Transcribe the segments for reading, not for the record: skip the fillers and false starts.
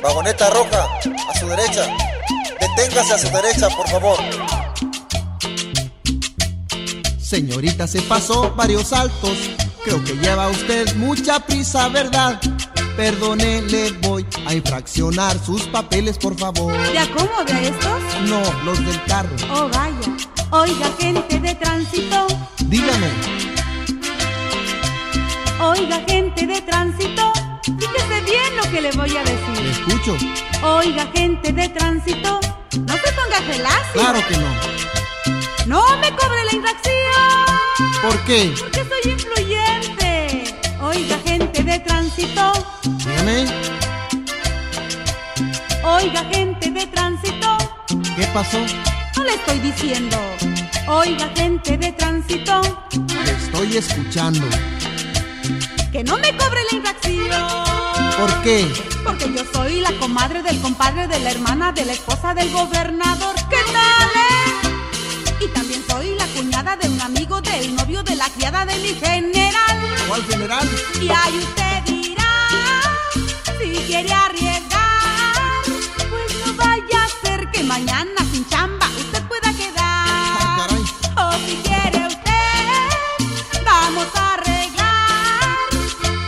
Vagoneta roja, a su derecha. Deténgase a su derecha, por favor. Señorita, se pasó varios saltos. Creo que lleva usted mucha prisa, ¿verdad? Perdone, le voy a infraccionar sus papeles, por favor. ¿De acomode a estos? No, los del carro. Oh, vaya. Oiga, gente de tránsito. Dígame. Oiga, gente de tránsito. Fíjese bien lo que le voy a Le decir. escucho. Oiga, gente de tránsito. No se ponga gelacio. Claro que no. No me cobre la infracción. ¿Por qué? Porque soy influyente. Oiga, gente de tránsito. Dígame. Oiga, gente de tránsito. ¿Qué pasó? No le estoy diciendo. Oiga, gente de tránsito. Le estoy escuchando. Que no me cobre la infracción. ¿Por qué? Porque yo soy la comadre del compadre de la hermana de la esposa del gobernador. ¿Qué tal, Y también soy la cuñada de un amigo del novio de la criada de mi general. ¿Cuál general? Y ahí usted dirá, si quiere arriesgar, pues no vaya a ser que mañana sin chamba usted pueda quedar. Ay, caray. O si quiere usted, vamos a arreglar.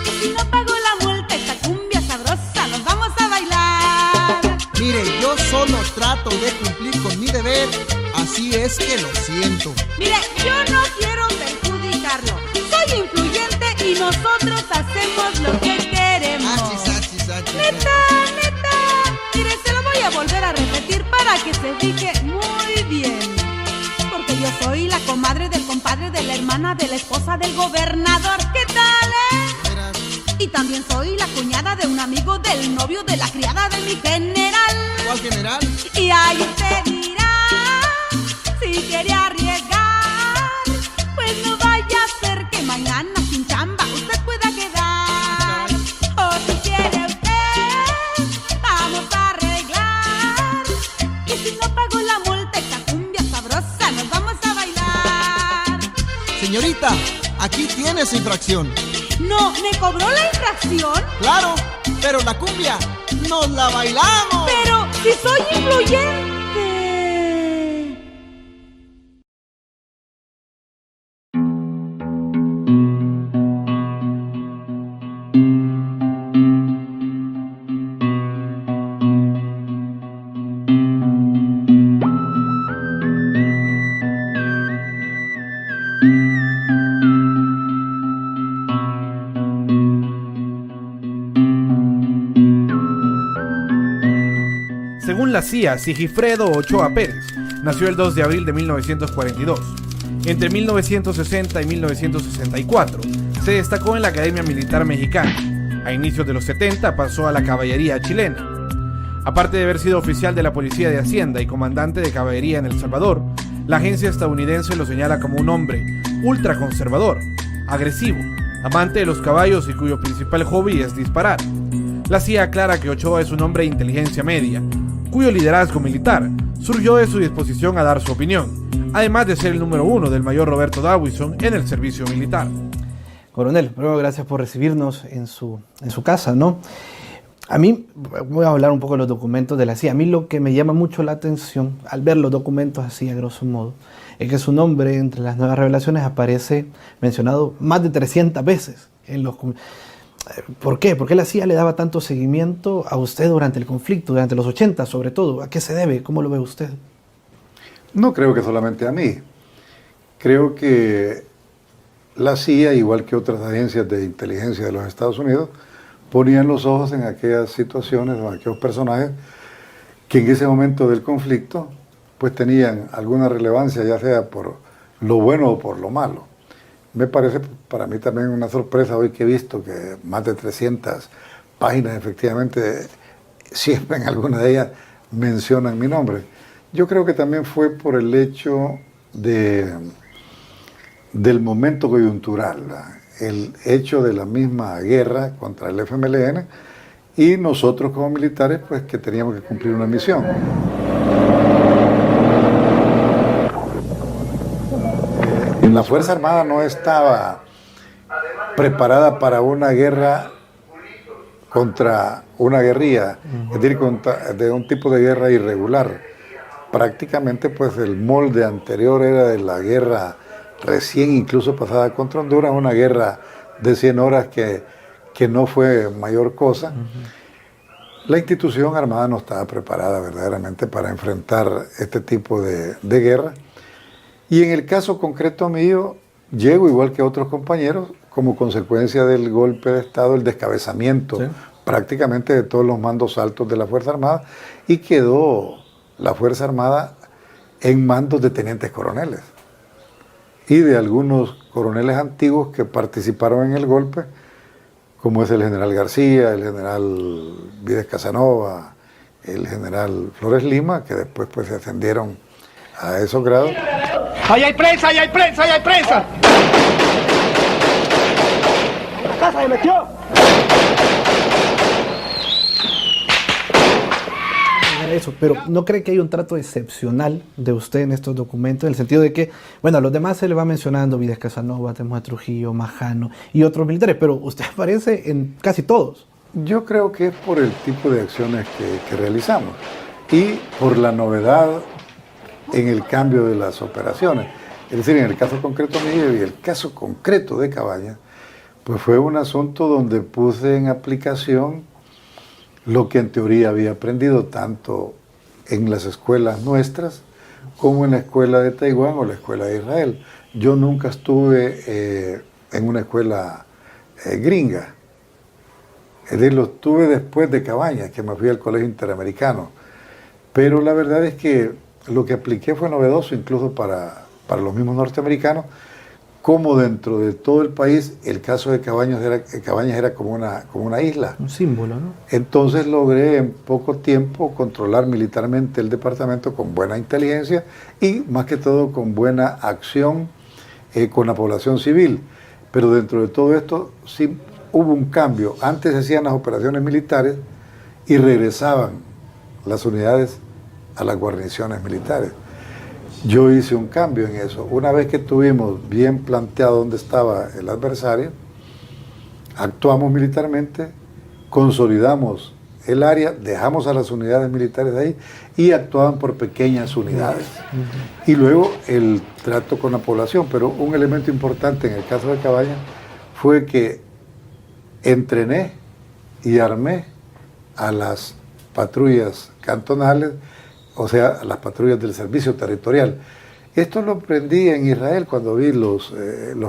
Y si no pago la multa, esta cumbia sabrosa nos vamos a bailar. Mire, yo solo trato de cumplir con mi deber. Así es que lo siento. Mire, yo no quiero perjudicarlo. Soy influyente y nosotros hacemos lo que queremos. Achis. Neta. Mire, se lo voy a volver a repetir para que se fije muy bien. Porque yo soy la comadre del compadre de la hermana de la esposa del gobernador. ¿Qué tal, Verás. Y también soy la cuñada de un amigo del novio de la criada de mi general. ¿Cuál general? Y ahí usted dirá, si quiere arriesgar, pues no vaya a ser que mañana sin chamba usted pueda quedar. O si quiere usted, vamos a arreglar. Y si no pago la multa, esta cumbia sabrosa nos vamos a bailar. Señorita, aquí tiene su infracción. No, ¿me cobró la infracción? Claro, pero la cumbia nos la bailamos. Pero si soy influyente. Según la CIA, Sigifredo Ochoa Pérez nació el 2 de abril de 1942. Entre 1960 y 1964 se destacó en la Academia Militar Mexicana. A inicios de los 70 pasó a la caballería chilena. Aparte de haber sido oficial de la Policía de Hacienda y comandante de caballería en El Salvador, la agencia estadounidense lo señala como un hombre ultraconservador, agresivo, amante de los caballos y cuyo principal hobby es disparar. La CIA aclara que Ochoa es un hombre de inteligencia media, cuyo liderazgo militar surgió de su disposición a dar su opinión, además de ser el número 1 del mayor Roberto Dawison en el servicio militar. Coronel, primero gracias por recibirnos en su casa, ¿no? A mí, voy a hablar un poco de los documentos de la CIA. A mí lo que me llama mucho la atención al ver los documentos así, a grosso modo, es que su nombre entre las nuevas revelaciones aparece mencionado más de 300 veces en los... ¿Por qué? ¿Por qué la CIA le daba tanto seguimiento a usted durante el conflicto, durante los 80 sobre todo? ¿A qué se debe? ¿Cómo lo ve usted? No creo que solamente a mí. Creo que la CIA, igual que otras agencias de inteligencia de los Estados Unidos, ponían los ojos en aquellas situaciones o en aquellos personajes que en ese momento del conflicto pues tenían alguna relevancia, ya sea por lo bueno o por lo malo. Me parece para mí también una sorpresa hoy que he visto que más de 300 páginas efectivamente, siempre en alguna de ellas mencionan mi nombre. Yo creo que también fue por el hecho del momento coyuntural, el hecho de la misma guerra contra el FMLN y nosotros como militares pues que teníamos que cumplir una misión. La Fuerza Armada no estaba preparada para una guerra contra una guerrilla, es decir, de un tipo de guerra irregular. Prácticamente pues el molde anterior era de la guerra recién incluso pasada contra Honduras, una guerra de 100 horas que no fue mayor cosa. La institución armada no estaba preparada verdaderamente para enfrentar este tipo de guerra. Y en el caso concreto mío, llego igual que otros compañeros como consecuencia del golpe de Estado, el descabezamiento prácticamente de todos los mandos altos de la Fuerza Armada, y quedó la Fuerza Armada en mandos de tenientes coroneles y de algunos coroneles antiguos que participaron en el golpe, como es el general García, el general Vides Casanova, el general Flores Lima, que después pues se ascendieron a esos grados. ¡Ahí hay prensa! ¡Ahí hay prensa! ¡Ahí hay prensa! ¡La casa se metió! Eso, pero ¿no cree que hay un trato excepcional de usted en estos documentos? En el sentido de que, bueno, a los demás se le va mencionando Vides Casanova, Temos de Trujillo, Majano y otros militares, pero usted aparece en casi todos. Yo creo que es por el tipo de acciones que realizamos y por la novedad en el cambio de las operaciones. Es decir, en el caso concreto mío y el caso concreto de Cabañas, pues fue un asunto donde puse en aplicación lo que en teoría había aprendido tanto en las escuelas nuestras como en la escuela de Taiwán o la escuela de Israel. Yo nunca estuve en una escuela gringa. Es decir, lo tuve después de Cabañas, que me fui al colegio interamericano. Pero la verdad es que lo que apliqué fue novedoso incluso para los mismos norteamericanos, como dentro de todo el país el caso de Cabañas era como una isla. Un símbolo, ¿no? Entonces logré en poco tiempo controlar militarmente el departamento con buena inteligencia y más que todo con buena acción con la población civil. Pero dentro de todo esto sí hubo un cambio. Antes se hacían las operaciones militares y regresaban las unidades a las guarniciones militares. Yo hice un cambio en eso. Una vez que tuvimos bien planteado dónde estaba el adversario, actuamos militarmente, consolidamos el área, dejamos a las unidades militares ahí y actuaban por pequeñas unidades. Y luego el trato con la población. Pero un elemento importante en el caso de Cabañas fue que entrené y armé a las patrullas cantonales, o sea, las patrullas del servicio territorial. Esto lo aprendí en Israel cuando vi los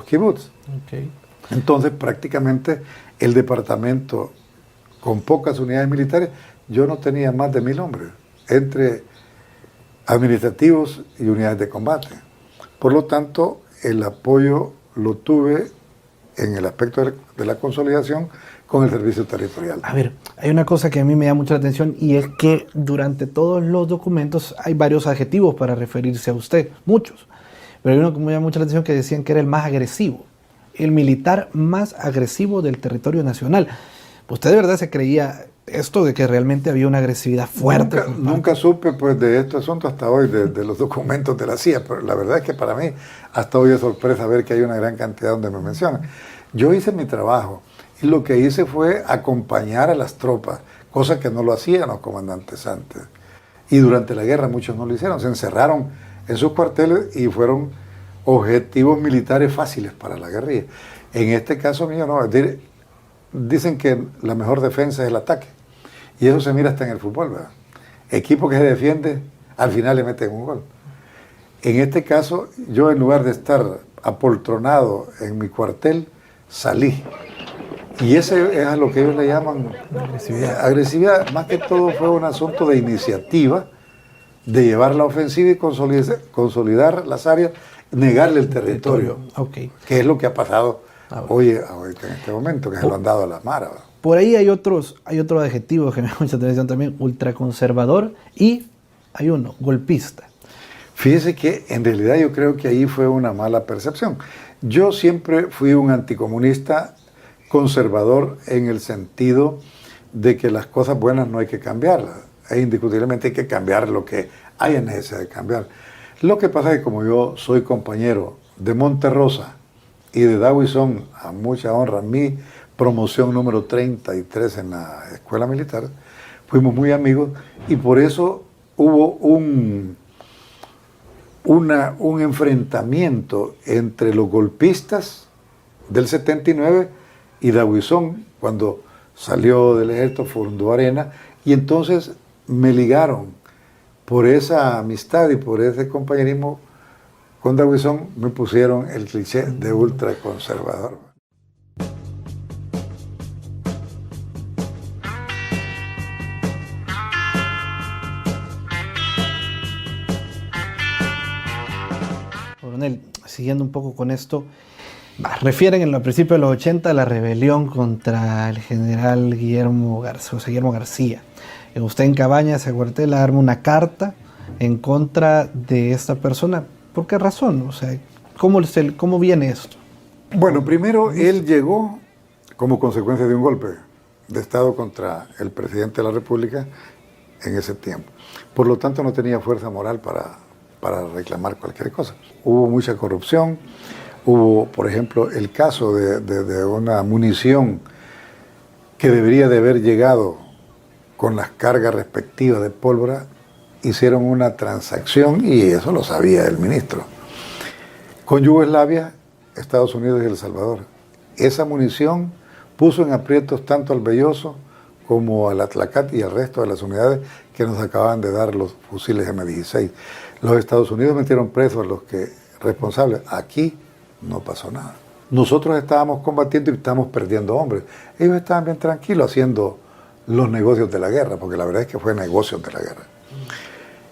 kibbutz. Okay. Entonces, prácticamente, el departamento, con pocas unidades militares, yo no tenía más de 1000 hombres, entre administrativos y unidades de combate. Por lo tanto, el apoyo lo tuve en el aspecto de la consolidación con el servicio territorial. A ver, hay una cosa que a mí me llama mucho la atención y es que durante todos los documentos hay varios adjetivos para referirse a usted, muchos. Pero hay uno que me llama mucho la atención que decían que era el más agresivo, el militar más agresivo del territorio nacional. ¿Usted de verdad se creía esto de que realmente había una agresividad fuerte? Nunca supe pues de este asunto hasta hoy, de los documentos de la CIA, pero la verdad es que para mí hasta hoy es sorpresa ver que hay una gran cantidad donde me mencionan. Yo hice mi trabajo. Y lo que hice fue acompañar a las tropas, cosa que no lo hacían los comandantes antes. Y durante la guerra muchos no lo hicieron, se encerraron en sus cuarteles y fueron objetivos militares fáciles para la guerrilla. En este caso mío no, dicen que la mejor defensa es el ataque. Y eso se mira hasta en el fútbol, ¿verdad? Equipo que se defiende, al final le meten un gol. En este caso, yo en lugar de estar apoltronado en mi cuartel, salí. Y ese es a lo que ellos le llaman agresividad. Más que todo fue un asunto de iniciativa, de llevar la ofensiva y consolidar las áreas, negarle el territorio, Okay. Que es lo que ha pasado hoy en este momento, que se lo han dado a la Mara. Por ahí hay otros adjetivos que me llaman mucha atención también, ultraconservador, y hay uno, golpista. Fíjese que en realidad yo creo que ahí fue una mala percepción. Yo siempre fui un anticomunista conservador en el sentido de que las cosas buenas no hay que cambiarlas. Indiscutiblemente hay que cambiar lo que haya necesidad de cambiar. Lo que pasa es que como yo soy compañero de Monterrosa y de Dawison, a mucha honra, mi promoción número 33 en la escuela militar. Fuimos muy amigos y por eso hubo un enfrentamiento entre los golpistas del 79 y Dabuizón, cuando salió del ejército, fundó Arena, y entonces me ligaron por esa amistad y por ese compañerismo con Dabuizón, me pusieron el cliché de ultraconservador. Coronel, siguiendo un poco con esto, refieren en el principio de los 80 a la rebelión contra el general Guillermo García. Usted en Cabañas, se Huertela, arma una carta en contra de esta persona. ¿Por qué razón? O sea, ¿cómo viene esto? Bueno, primero él llegó como consecuencia de un golpe de Estado contra el presidente de la República en ese tiempo. Por lo tanto, no tenía fuerza moral para reclamar cualquier cosa. Hubo mucha corrupción, hubo, por ejemplo, el caso de una munición que debería de haber llegado con las cargas respectivas de pólvora, hicieron una transacción y eso lo sabía el ministro. Con Yugoslavia, Estados Unidos y El Salvador. Esa munición puso en aprietos tanto al Belloso como al Atlacate y al resto de las unidades que nos acababan de dar los fusiles M16. Los Estados Unidos metieron presos a los responsables. Aquí no pasó nada. Nosotros estábamos combatiendo y estábamos perdiendo hombres. Ellos estaban bien tranquilos haciendo los negocios de la guerra, porque la verdad es que fue negocios de la guerra.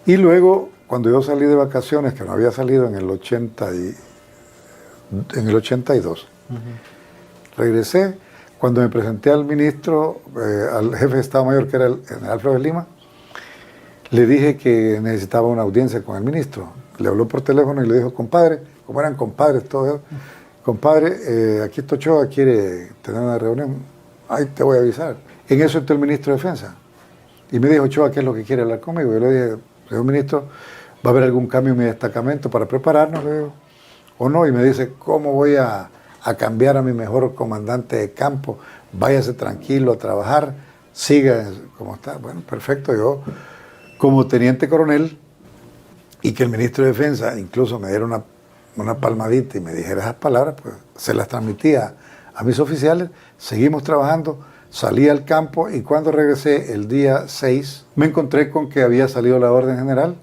Y luego, cuando yo salí de vacaciones, que no había salido en el 82, regresé, cuando me presenté al ministro, al jefe de Estado Mayor, que era el general Flores Lima, le dije que necesitaba una audiencia con el ministro. Le habló por teléfono y le dijo, compadre, como eran compadres todos, compadre, aquí Ochoa quiere tener una reunión, ay, te voy a avisar. En eso entró el ministro de Defensa y me dijo, Ochoa, ¿qué es lo que quiere hablar conmigo? Yo le dije, señor ministro, ¿va a haber algún cambio en mi destacamento para prepararnos? Le digo, ¿o no? Y me dice, ¿cómo voy a cambiar a mi mejor comandante de campo? Váyase tranquilo a trabajar, siga como está. Bueno, perfecto, yo como teniente coronel, y que el ministro de Defensa incluso me diera una palmadita y me dijera esas palabras, pues se las transmitía a mis oficiales, seguimos trabajando. Salí al campo y cuando regresé el día 6 me encontré con que había salido la orden general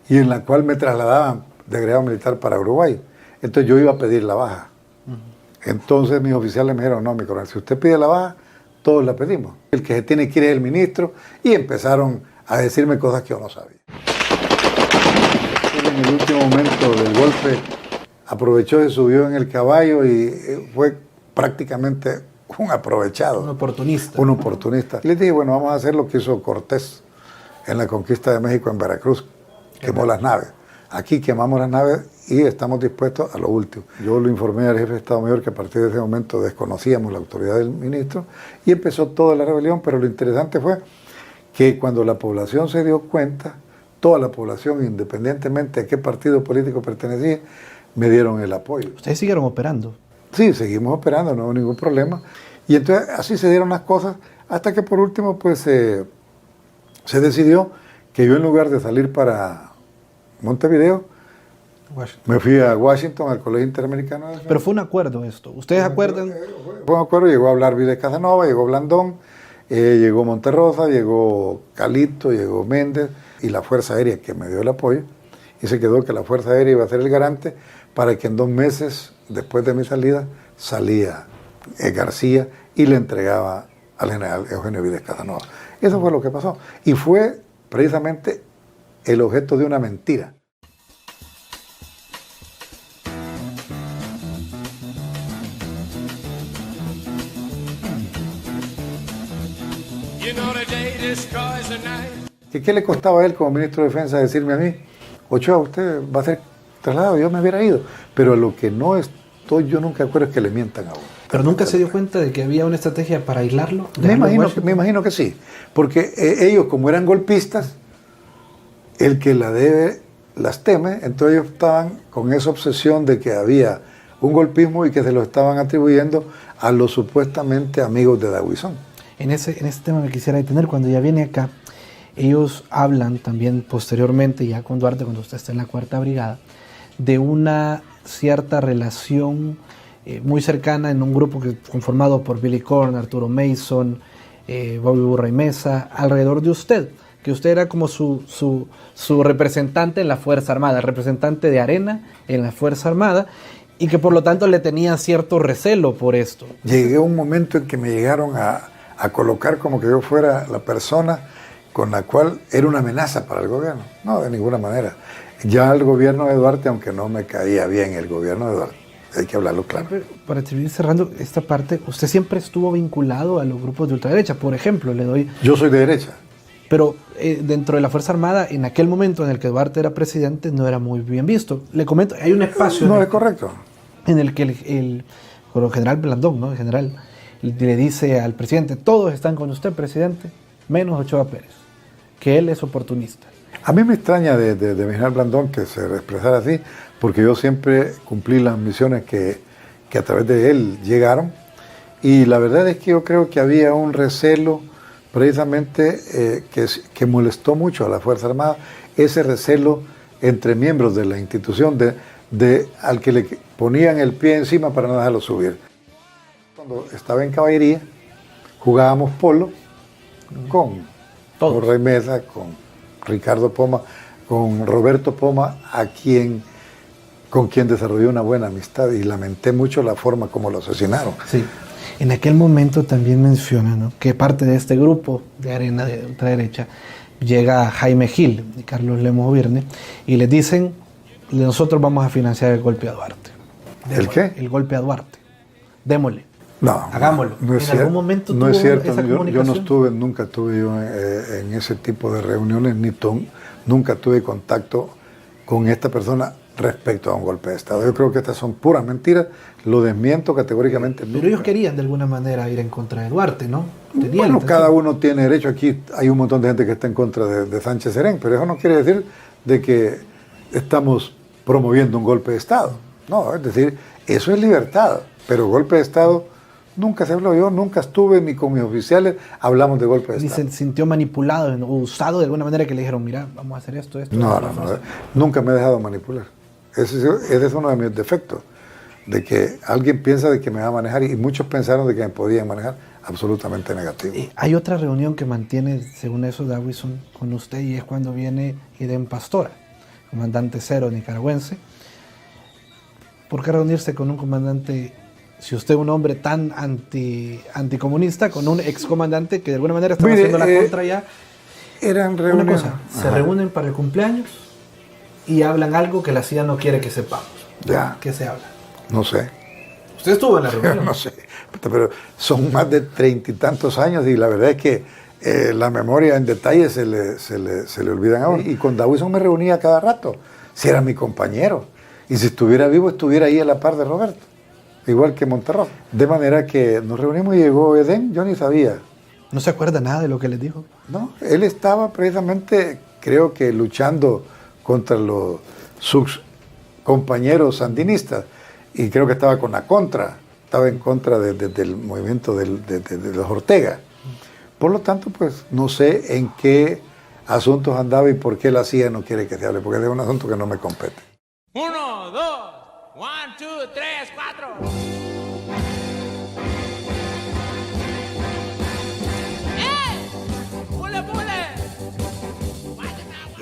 y en la cual me trasladaban de agregado militar para Uruguay. Entonces yo iba a pedir la baja. Entonces mis oficiales me dijeron, no, mi coronel, si usted pide la baja, todos la pedimos. El que se tiene que ir es el ministro, y empezaron a decirme cosas que yo no sabía. En el último momento del golpe aprovechó, se subió en el caballo y fue prácticamente un aprovechado. Un oportunista. Un oportunista. Y les dije, bueno, vamos a hacer lo que hizo Cortés en la conquista de México en Veracruz. Quemó las naves. Aquí quemamos las naves y estamos dispuestos a lo último. Yo lo informé al jefe de Estado Mayor que a partir de ese momento desconocíamos la autoridad del ministro y empezó toda la rebelión, pero lo interesante fue que cuando la población se dio cuenta, toda la población, independientemente de qué partido político pertenecía, me dieron el apoyo. ¿Ustedes siguieron operando? Sí, seguimos operando, no hubo ningún problema. Y entonces así se dieron las cosas, hasta que por último pues se decidió que yo, en lugar de salir para Montevideo, me fui a Washington, al Colegio Interamericano de Defensa. Pero fue un acuerdo esto. ¿Ustedes acuerdan? Fue un acuerdo, llegó a hablar Vides Casanova, llegó Blandón, llegó Monterrosa, llegó Calito, llegó Méndez y la Fuerza Aérea, que me dio el apoyo, y se quedó que la Fuerza Aérea iba a ser el garante para que en 2 meses después de mi salida salía García y le entregaba al general Eugenio Vides Casanova. Eso fue lo que pasó. Y fue precisamente el objeto de una mentira. ¿Qué le costaba a él como ministro de Defensa decirme a mí, Ochoa, usted va a ser trasladado? Yo me hubiera ido. Pero lo que no estoy yo nunca acuerdo es que le mientan a uno. ¿Pero nunca se dio cuenta de que había una estrategia para aislarlo? Me imagino que sí. Porque ellos, como eran golpistas, el que la debe las teme, entonces ellos estaban con esa obsesión de que había un golpismo y que se lo estaban atribuyendo a los supuestamente amigos de Dawison. En ese tema me quisiera detener. Cuando ya viene acá, ellos hablan también posteriormente, ya con Duarte, cuando usted está en la 4ª Brigada, de una cierta relación muy cercana en un grupo conformado por Billy Korn, Arturo Mason, Bobby Burray Mesa, alrededor de usted, que usted era como su representante en la Fuerza Armada, representante de Arena en la Fuerza Armada, y que por lo tanto le tenía cierto recelo por esto. Llegué a un momento en que me llegaron a colocar como que yo fuera la persona con la cual era una amenaza para el gobierno. No, de ninguna manera. Ya el gobierno de Duarte, aunque no me caía bien el gobierno de Duarte, hay que hablarlo claro. Para seguir cerrando esta parte, usted siempre estuvo vinculado a los grupos de ultraderecha. Por ejemplo, le doy... Yo soy de derecha. Pero dentro de la Fuerza Armada, en aquel momento en el que Duarte era presidente, no era muy bien visto. Le comento, hay un espacio... No, es correcto. En el que el general Blandón, ¿no? El general le dice al presidente: todos están con usted, presidente, menos Ochoa Pérez, que él es oportunista. A mí me extraña de mi general Blandón que se expresara así, porque yo siempre cumplí las misiones que a través de él llegaron, y la verdad es que yo creo que había un recelo precisamente que molestó mucho a la Fuerza Armada, ese recelo entre miembros de la institución al que le ponían el pie encima para no dejarlo subir. Cuando estaba en caballería, jugábamos polo con Rey Mesa, con Ricardo Poma, con Roberto Poma, con quien desarrolló una buena amistad, y lamenté mucho la forma como lo asesinaron. Sí. En aquel momento también menciona, ¿no?, que parte de este grupo de Arena de ultraderecha llega Jaime Gil y Carlos Lemos Virne y les dicen: nosotros vamos a financiar el golpe a Duarte. ¿El qué? El golpe a Duarte. Démosle. No, hagámoslo. No es ¿En cierto, algún momento no es cierto. esa Yo nunca estuve yo en ese tipo de reuniones, nunca tuve contacto con esta persona respecto a un golpe de Estado. Yo creo que estas son puras mentiras, lo desmiento categóricamente. Pero ellos querían de alguna manera ir en contra de Duarte, ¿no? Bueno, cada uno tiene derecho. Aquí hay un montón de gente que está en contra de Sánchez Serén, pero eso no quiere decir de que estamos promoviendo un golpe de Estado. No, es decir, eso es libertad, pero golpe de Estado nunca se habló. Yo nunca estuve ni con mis oficiales hablamos de golpe de Estado. Ni se sintió manipulado o usado de alguna manera, que le dijeron: mira, vamos a hacer esto. No, nunca me he dejado manipular. Ese es uno de mis defectos, de que alguien piensa de que me va a manejar, y muchos pensaron de que me podían manejar. Absolutamente negativo. Hay otra reunión que mantiene, según eso, Dawison con usted, y es cuando viene Iden Pastora, comandante cero nicaragüense. ¿Por qué reunirse con un comandante, si usted es un hombre tan anticomunista, con un excomandante que de alguna manera estaba haciendo la contra ya? Eran reuniones. Una cosa, se reúnen para el cumpleaños y hablan algo que la CIA no quiere que sepamos. Ya. ¿Qué se habla? No sé. ¿Usted estuvo en la reunión? No sé, pero son más de 30 y tantos años, y la verdad es que la memoria en detalle se le olvidan a uno. Y con Dawison me reunía cada rato, si era mi compañero. Y si estuviera vivo, estuviera ahí a la par de Roberto, igual que Monterroso. De manera que nos reunimos y llegó Eden, yo ni sabía. ¿No se acuerda nada de lo que les dijo? No, él estaba precisamente, creo que luchando contra sus compañeros sandinistas, y creo que estaba estaba en contra del movimiento de los Ortega. Por lo tanto, pues no sé en qué asuntos andaba y por qué la CIA no quiere que se hable, porque es un asunto que no me compete. 1, 2, 1, 2, 3, 4.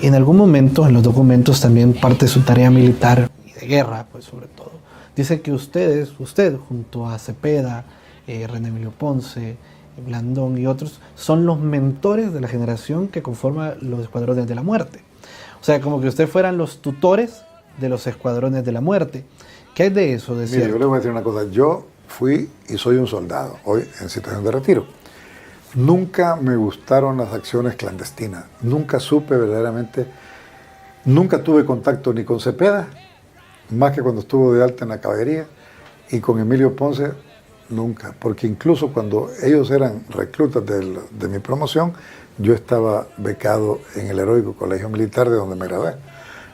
En algún momento en los documentos, también parte de su tarea militar y de guerra, pues sobre todo, dice que usted junto a Cepeda, René Emilio Ponce, Blandón y otros, son los mentores de la generación que conforma los Escuadrones de la Muerte. O sea, como que ustedes fueran los tutores de los Escuadrones de la Muerte. ¿Qué es de eso? Mire, yo le voy a decir una cosa. Yo fui y soy un soldado, hoy en situación de retiro. Nunca me gustaron las acciones clandestinas. Nunca supe verdaderamente, nunca tuve contacto ni con Cepeda, más que cuando estuvo de alta en la caballería, y con Emilio Ponce, nunca. Porque incluso cuando ellos eran reclutas de mi promoción, yo estaba becado en el heroico Colegio Militar de donde me gradué.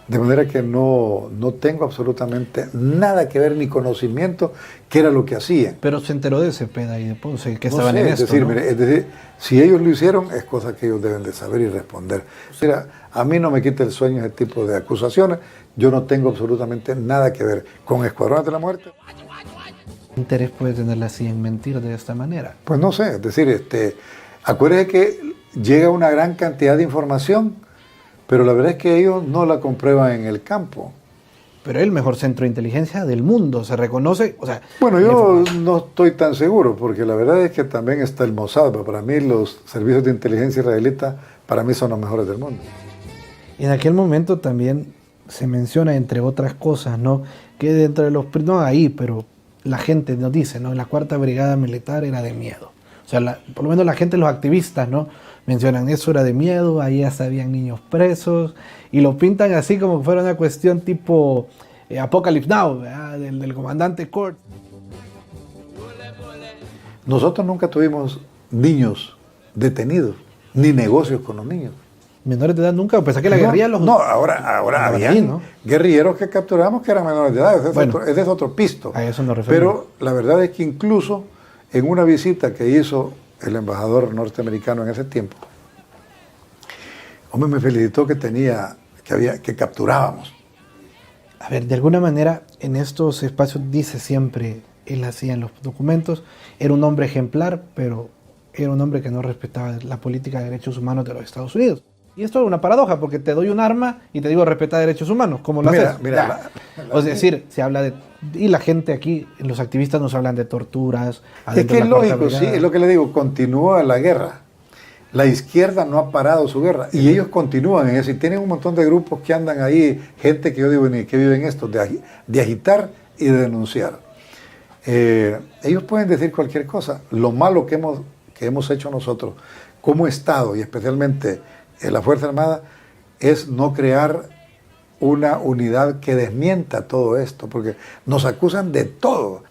De manera que no tengo absolutamente nada que ver ni conocimiento qué era lo que hacían. Pero se enteró de Cepeda y de Ponce, que No estaban sé, en es esto, decir, ¿no? mire, es decir, si ellos lo hicieron, es cosa que ellos deben de saber y responder. Mira, a mí no me quita el sueño ese tipo de acusaciones. Yo no tengo absolutamente nada que ver con Escuadrones de la Muerte. ¿Qué interés puede tener la CIA en mentir de esta manera? Pues no sé, es decir, acuérdese que llega una gran cantidad de información, pero la verdad es que ellos no la comprueban en el campo. Pero es el mejor centro de inteligencia del mundo, se reconoce, o sea... Bueno, yo no estoy tan seguro, porque la verdad es que también está el Mossad, pero para mí los servicios de inteligencia israelita, para mí son los mejores del mundo. En aquel momento también se menciona, entre otras cosas, ¿no? Que dentro de los... No ahí, pero la gente nos dice, ¿no? La cuarta brigada militar era de miedo. O sea, por lo menos la gente, los activistas, ¿no? Mencionan, eso era de miedo, ahí hasta habían niños presos, y lo pintan así como que fuera una cuestión tipo Apocalypse Now, ¿verdad? Del comandante Kurt. Nosotros nunca tuvimos niños detenidos, ni negocios con los niños. Menores de edad nunca, pensé que la guerrilla los... No, ahora había ahí, ¿no? guerrilleros que capturamos que eran menores de edad, ese es otro pisto. A eso nos referimos. Pero la verdad es que incluso en una visita que hizo el embajador norteamericano en ese tiempo, hombre, me felicitó que capturábamos. A ver, de alguna manera, en estos espacios dice siempre, él hacía en los documentos, era un hombre ejemplar, pero era un hombre que no respetaba la política de derechos humanos de los Estados Unidos. Y esto es una paradoja, porque te doy un arma y te digo respeta derechos humanos. ¿Cómo lo haces? Mira, es decir, se habla de... Y la gente aquí, los activistas nos hablan de torturas. Es que es lógico, sí, es lo que le digo, continúa la guerra. La izquierda no ha parado su guerra y ellos continúan en eso y tienen un montón de grupos que andan ahí, gente que yo digo ni que viven esto, de agitar y de denunciar. Ellos pueden decir cualquier cosa. Lo malo que hemos hecho nosotros como Estado y especialmente la Fuerza Armada es no crear una unidad que desmienta todo esto, porque nos acusan de todo.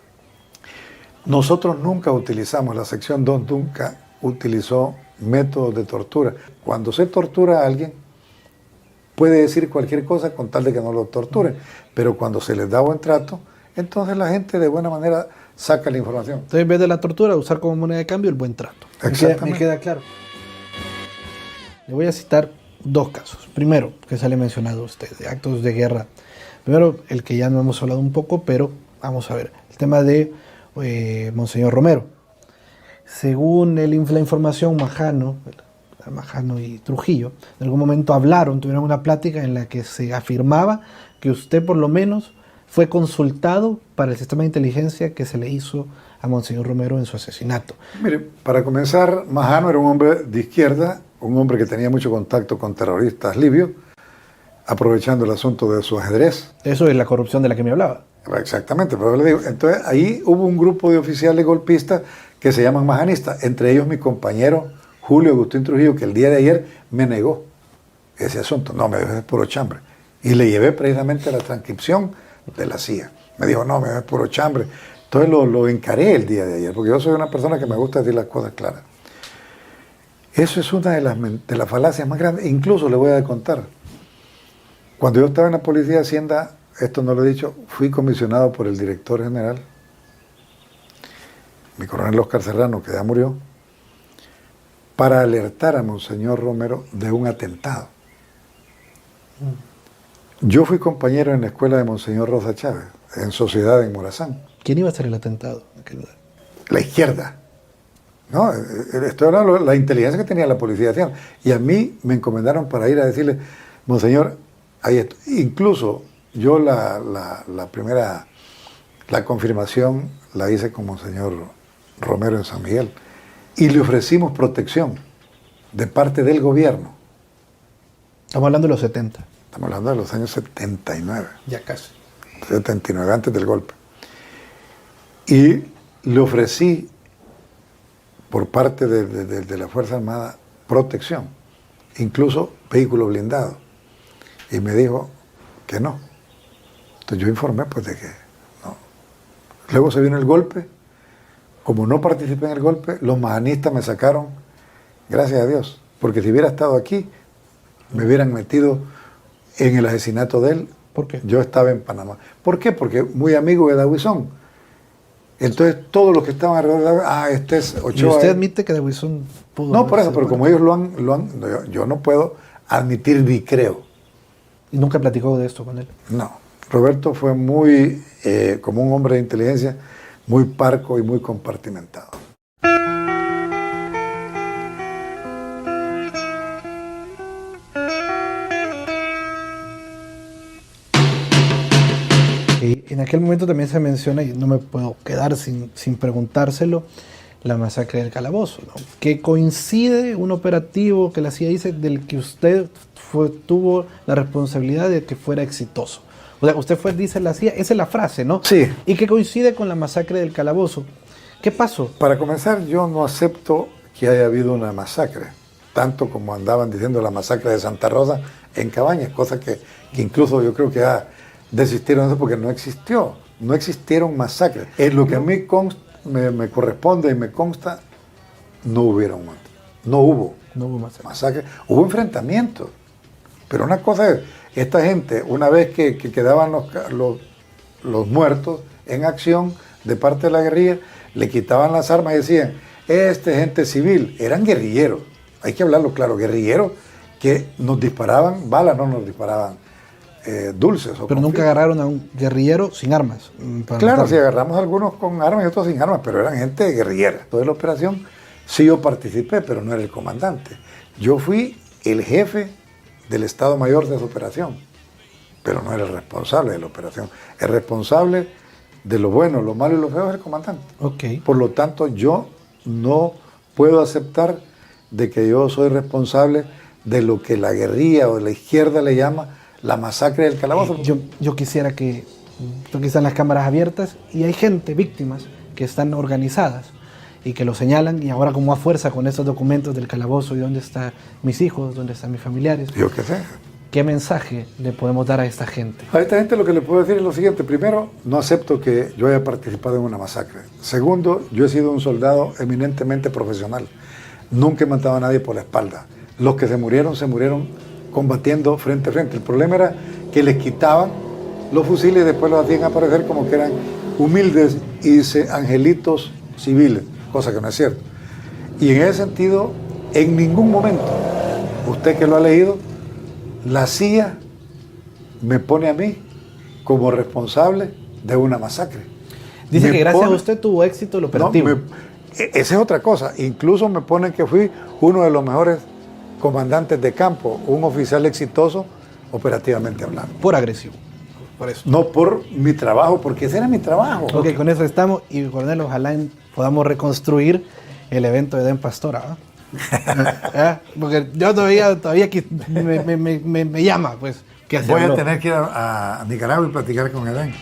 Nosotros nunca utilizamos, la sección 2 nunca utilizó métodos de tortura. Cuando se tortura a alguien, puede decir cualquier cosa con tal de que no lo torturen, pero cuando se les da buen trato, entonces la gente de buena manera saca la información. Entonces, en vez de la tortura, usar como moneda de cambio el buen trato. Exactamente. Me queda claro. Le voy a citar dos casos. Primero, que sale mencionado usted, de actos de guerra. Primero, el que ya no hemos hablado un poco, pero vamos a ver. El tema de Monseñor Romero. Según la información, Majano y Trujillo, en algún momento tuvieron una plática en la que se afirmaba que usted por lo menos fue consultado para el sistema de inteligencia que se le hizo a Monseñor Romero en su asesinato. Mire, para comenzar, Majano era un hombre de izquierda, un hombre que tenía mucho contacto con terroristas libios, aprovechando el asunto de su ajedrez. Eso es la corrupción de la que me hablaba. Exactamente, pero le digo, entonces ahí hubo un grupo de oficiales golpistas que se llaman majanistas, entre ellos mi compañero Julio Agustín Trujillo, que el día de ayer me negó ese asunto, no, me dijo, es puro chambre. Y le llevé precisamente la transcripción de la CIA. Me dijo, no, me es puro chambre. Entonces lo encaré el día de ayer, porque yo soy una persona que me gusta decir las cosas claras. Eso es una de las falacias más grandes. Incluso le voy a contar. Cuando yo estaba en la Policía de Hacienda, esto no lo he dicho, fui comisionado por el director general, mi coronel Oscar Serrano, que ya murió, para alertar a Monseñor Romero de un atentado. Yo fui compañero en la escuela de Monseñor Rosa Chávez, en Sociedad en Morazán. ¿Quién iba a hacer el atentado en aquel lugar? La izquierda. No, estoy hablando de la inteligencia que tenía la Policía de Hacienda. Y a mí me encomendaron para ir a decirle, Monseñor, ahí esto. Incluso yo la confirmación la hice con Monseñor Romero en San Miguel. Y le ofrecimos protección de parte del gobierno. Estamos hablando de los 70. Estamos hablando de los años 79. Ya casi. 79, antes del golpe. Y le ofrecí, por parte de la Fuerza Armada, protección, incluso vehículo blindado. Y me dijo que no. Entonces yo informé pues de que no. Luego se vino el golpe. Como no participé en el golpe, los majanistas me sacaron, gracias a Dios, porque si hubiera estado aquí, me hubieran metido en el asesinato de él. ¿Por qué? Yo estaba en Panamá. ¿Por qué? Porque muy amigo de Dawison. Entonces todos los que estaban alrededor de Dawison, este es Ochoa. Y usted admite que Dawison pudo... No, por eso, haberse pero como muerto. ellos lo han yo no puedo admitir ni creo. ¿Y nunca platicó de esto con él? No. Roberto fue muy, como un hombre de inteligencia, muy parco y muy compartimentado. En aquel momento también se menciona, y no me puedo quedar sin preguntárselo, la masacre del Calabozo, ¿no? Que coincide un operativo que la CIA dice del que usted tuvo la responsabilidad de que fuera exitoso. O sea, usted fue, dice la CIA, esa es la frase, ¿no? Sí. Y que coincide con la masacre del Calabozo. ¿Qué pasó? Para comenzar, yo no acepto que haya habido una masacre, tanto como andaban diciendo la masacre de Santa Rosa en Cabañas, cosa que incluso yo creo que desistieron de eso porque no existió, no existieron masacres. En lo que a mí me corresponde y me consta, no hubo masacre, hubo enfrentamientos. Pero una cosa es, esta gente, una vez que quedaban los muertos en acción de parte de la guerrilla, le quitaban las armas y decían, gente civil, eran guerrilleros, hay que hablarlo claro, guerrilleros que nos disparaban balas, no nos disparaban dulces. Pero nunca agarraron a un guerrillero sin armas. Claro, sí, agarramos algunos con armas y otros sin armas, pero eran gente guerrillera. Toda la operación, sí yo participé, pero no era el comandante. Yo fui el jefe del Estado Mayor de esa operación, pero no era el responsable de la operación. El responsable de lo bueno, lo malo y lo feo es el comandante. Okay. Por lo tanto, yo no puedo aceptar de que yo soy responsable de lo que la guerrilla o la izquierda le llama la masacre del Calabozo. Yo quisiera que, aquí están las cámaras abiertas y hay gente, víctimas, que están organizadas y que lo señalan, y ahora como a fuerza con estos documentos del Calabozo y dónde están mis hijos, dónde están mis familiares. Yo qué sé. ¿Qué mensaje le podemos dar a esta gente? A esta gente lo que le puedo decir es lo siguiente. Primero, no acepto que yo haya participado en una masacre. Segundo, yo he sido un soldado eminentemente profesional. Nunca he matado a nadie por la espalda. Los que se murieron combatiendo frente a frente. El problema era que les quitaban los fusiles y después los hacían aparecer como que eran humildes y dice angelitos civiles, cosa que no es cierto. Y en ese sentido, en ningún momento, usted que lo ha leído, la CIA me pone a mí como responsable de una masacre. Dice que gracias a usted tuvo éxito el operativo. Esa es otra cosa. Incluso me ponen que fui uno de los mejores comandantes de campo, un oficial exitoso operativamente hablando. Por agresivo. Por eso. No por mi trabajo, porque ese era mi trabajo. Ok, con eso estamos. Y coronel, ojalá podamos reconstruir el evento de Den Pastora. Porque yo todavía me llama, pues. Voy a tener que ir a Nicaragua y platicar con Edén.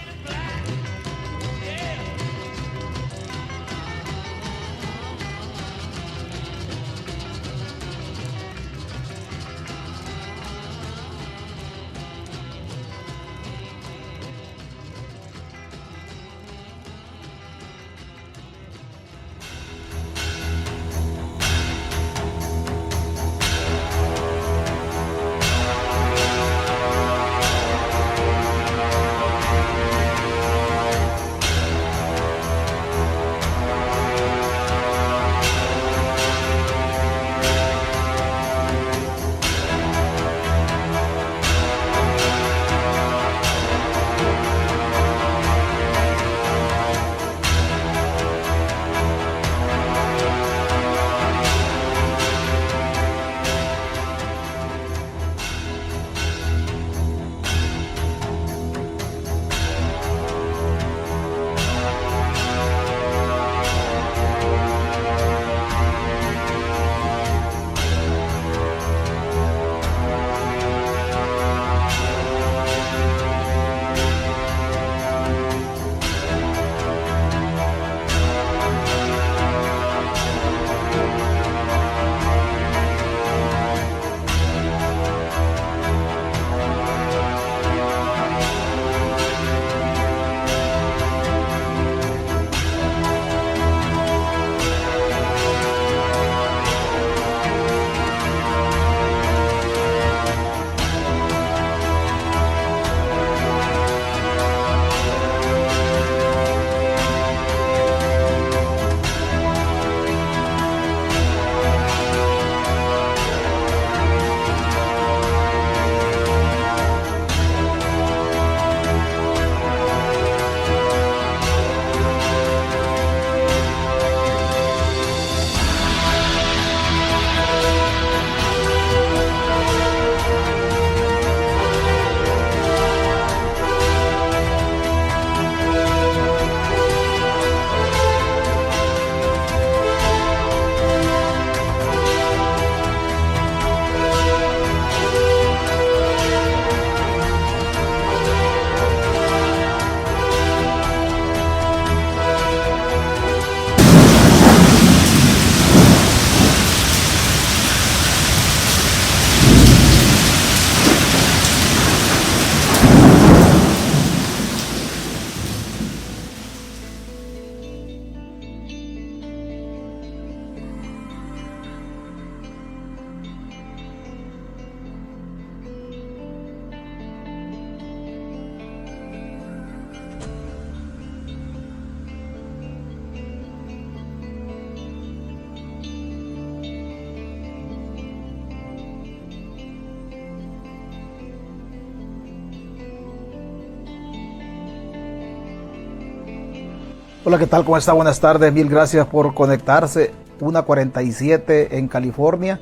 Hola, ¿qué tal? ¿Cómo está? Buenas tardes, mil gracias por conectarse. 1:47 en California,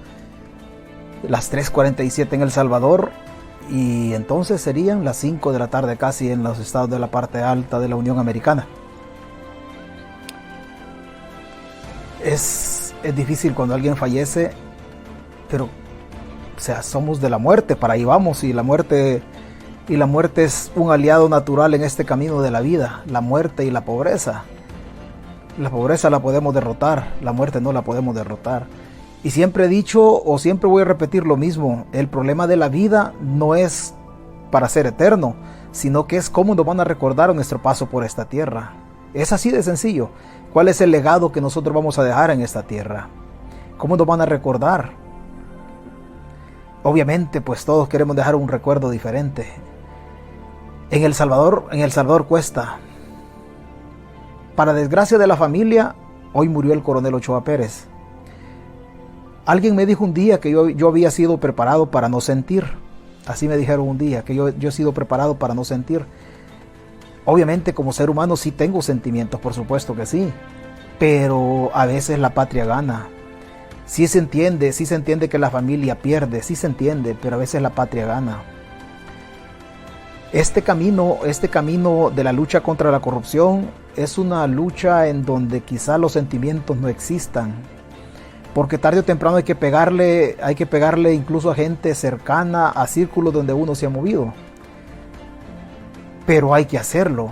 las 3:47 en El Salvador, y entonces serían las 5 de la tarde casi en los estados de la parte alta de la Unión Americana. Es difícil cuando alguien fallece, pero o sea, somos de la muerte, para ahí vamos, y la muerte es un aliado natural en este camino de la vida, la muerte y la pobreza. La pobreza la podemos derrotar, la muerte no la podemos derrotar. Y siempre he dicho, o siempre voy a repetir lo mismo, el problema de la vida no es para ser eterno, sino que es cómo nos van a recordar nuestro paso por esta tierra. Es así de sencillo. ¿Cuál es el legado que nosotros vamos a dejar en esta tierra? ¿Cómo nos van a recordar? Obviamente, pues todos queremos dejar un recuerdo diferente. En El Salvador cuesta. Para desgracia de la familia, hoy murió el coronel Ochoa Pérez. Alguien me dijo un día que yo había sido preparado para no sentir. Así me dijeron un día, que yo he sido preparado para no sentir. Obviamente como ser humano sí tengo sentimientos, por supuesto que sí. Pero a veces la patria gana. Sí se entiende que la familia pierde, sí se entiende, pero a veces la patria gana. Este camino de la lucha contra la corrupción es una lucha en donde quizá los sentimientos no existan, porque tarde o temprano hay que pegarle incluso a gente cercana, a círculos donde uno se ha movido. Pero hay que hacerlo.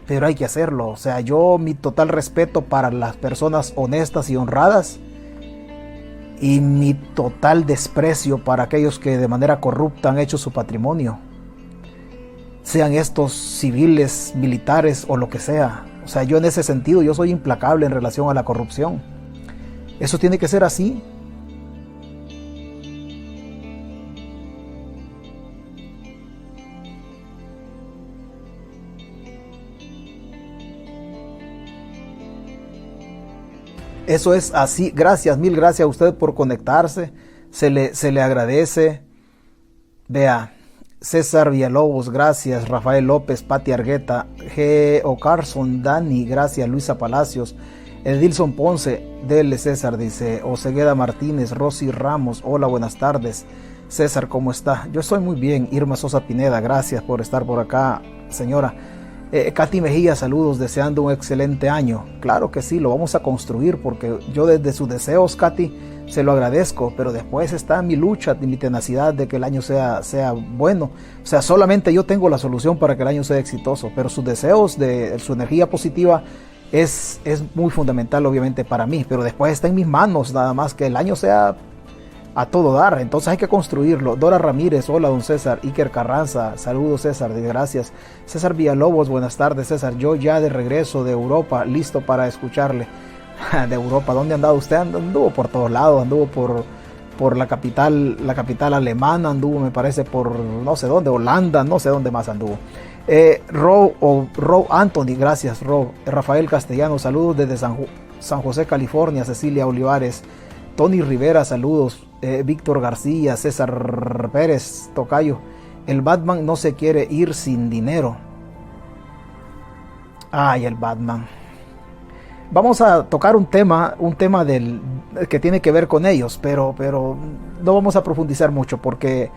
O sea, mi total respeto para las personas honestas y honradas, y mi total desprecio para aquellos que de manera corrupta han hecho su patrimonio. Sean estos civiles, militares o lo que sea. O sea, yo en ese sentido, yo soy implacable en relación a la corrupción. Eso tiene que ser así. Eso es así. Gracias, mil gracias a usted por conectarse. Se le agradece. Vea. César Villalobos, gracias. Rafael López, Pati Argueta, G. Ocarson, Dani, gracias. Luisa Palacios, Edilson Ponce, dele César, dice. Osegueda Martínez, Rosy Ramos, hola, buenas tardes. César, ¿cómo está? Yo estoy muy bien. Irma Sosa Pineda, gracias por estar por acá, señora. Katy Mejía, saludos, deseando un excelente año. Claro que sí, lo vamos a construir, porque yo desde sus deseos, Katy, se lo agradezco, pero después está mi lucha, mi tenacidad de que el año sea bueno. O sea, solamente yo tengo la solución para que el año sea exitoso, pero sus deseos, su energía positiva es muy fundamental obviamente para mí, pero después está en mis manos nada más que el año sea a todo dar, entonces hay que construirlo. Dora Ramírez, hola don César. Iker Carranza, saludos César, gracias. César Villalobos, buenas tardes César, yo ya de regreso de Europa, listo para escucharle. De Europa, ¿dónde andaba usted? Anduvo por todos lados, anduvo por la capital alemana, anduvo me parece por no sé dónde, Holanda, no sé dónde más anduvo. Rob Anthony, gracias Rob. Rafael Castellano, saludos desde San José, California. Cecilia Olivares, Tony Rivera, saludos. Víctor García, César Pérez, tocayo. El Batman no se quiere ir sin dinero. Ay, el Batman. Vamos a tocar un tema que tiene que ver con ellos, pero no vamos a profundizar mucho porque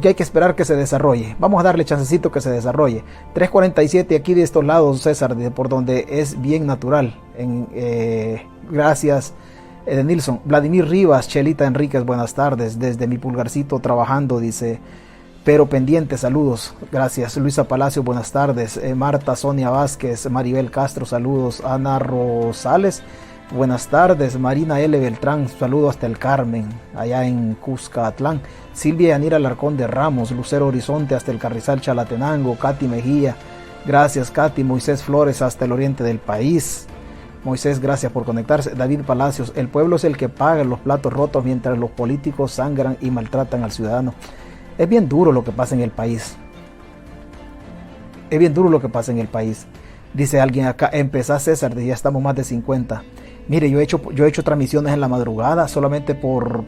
hay que esperar que se desarrolle. Vamos a darle chancecito que se desarrolle. 3:47 aquí de estos lados, César, por donde es bien natural. Gracias, Nilson. Vladimir Rivas, Chelita Enríquez, buenas tardes. Desde mi pulgarcito trabajando, dice. Pero pendiente, saludos, gracias. Luisa Palacio, buenas tardes. Marta Sonia Vázquez, Maribel Castro, saludos. Ana Rosales, buenas tardes. Marina L. Beltrán, saludo hasta el Carmen, allá en Cuscatlán. Silvia Yanira Alarcón de Ramos, Lucero Horizonte hasta el Carrizal Chalatenango. Katy Mejía, gracias Katy. Moisés Flores hasta el oriente del país. Moisés, gracias por conectarse. David Palacios, el pueblo es el que paga los platos rotos mientras los políticos sangran y maltratan al ciudadano. Es bien duro lo que pasa en el país. Es bien duro lo que pasa en el país. Dice alguien acá, empezá César, ya estamos más de 50. Mire, yo he hecho transmisiones en la madrugada solamente por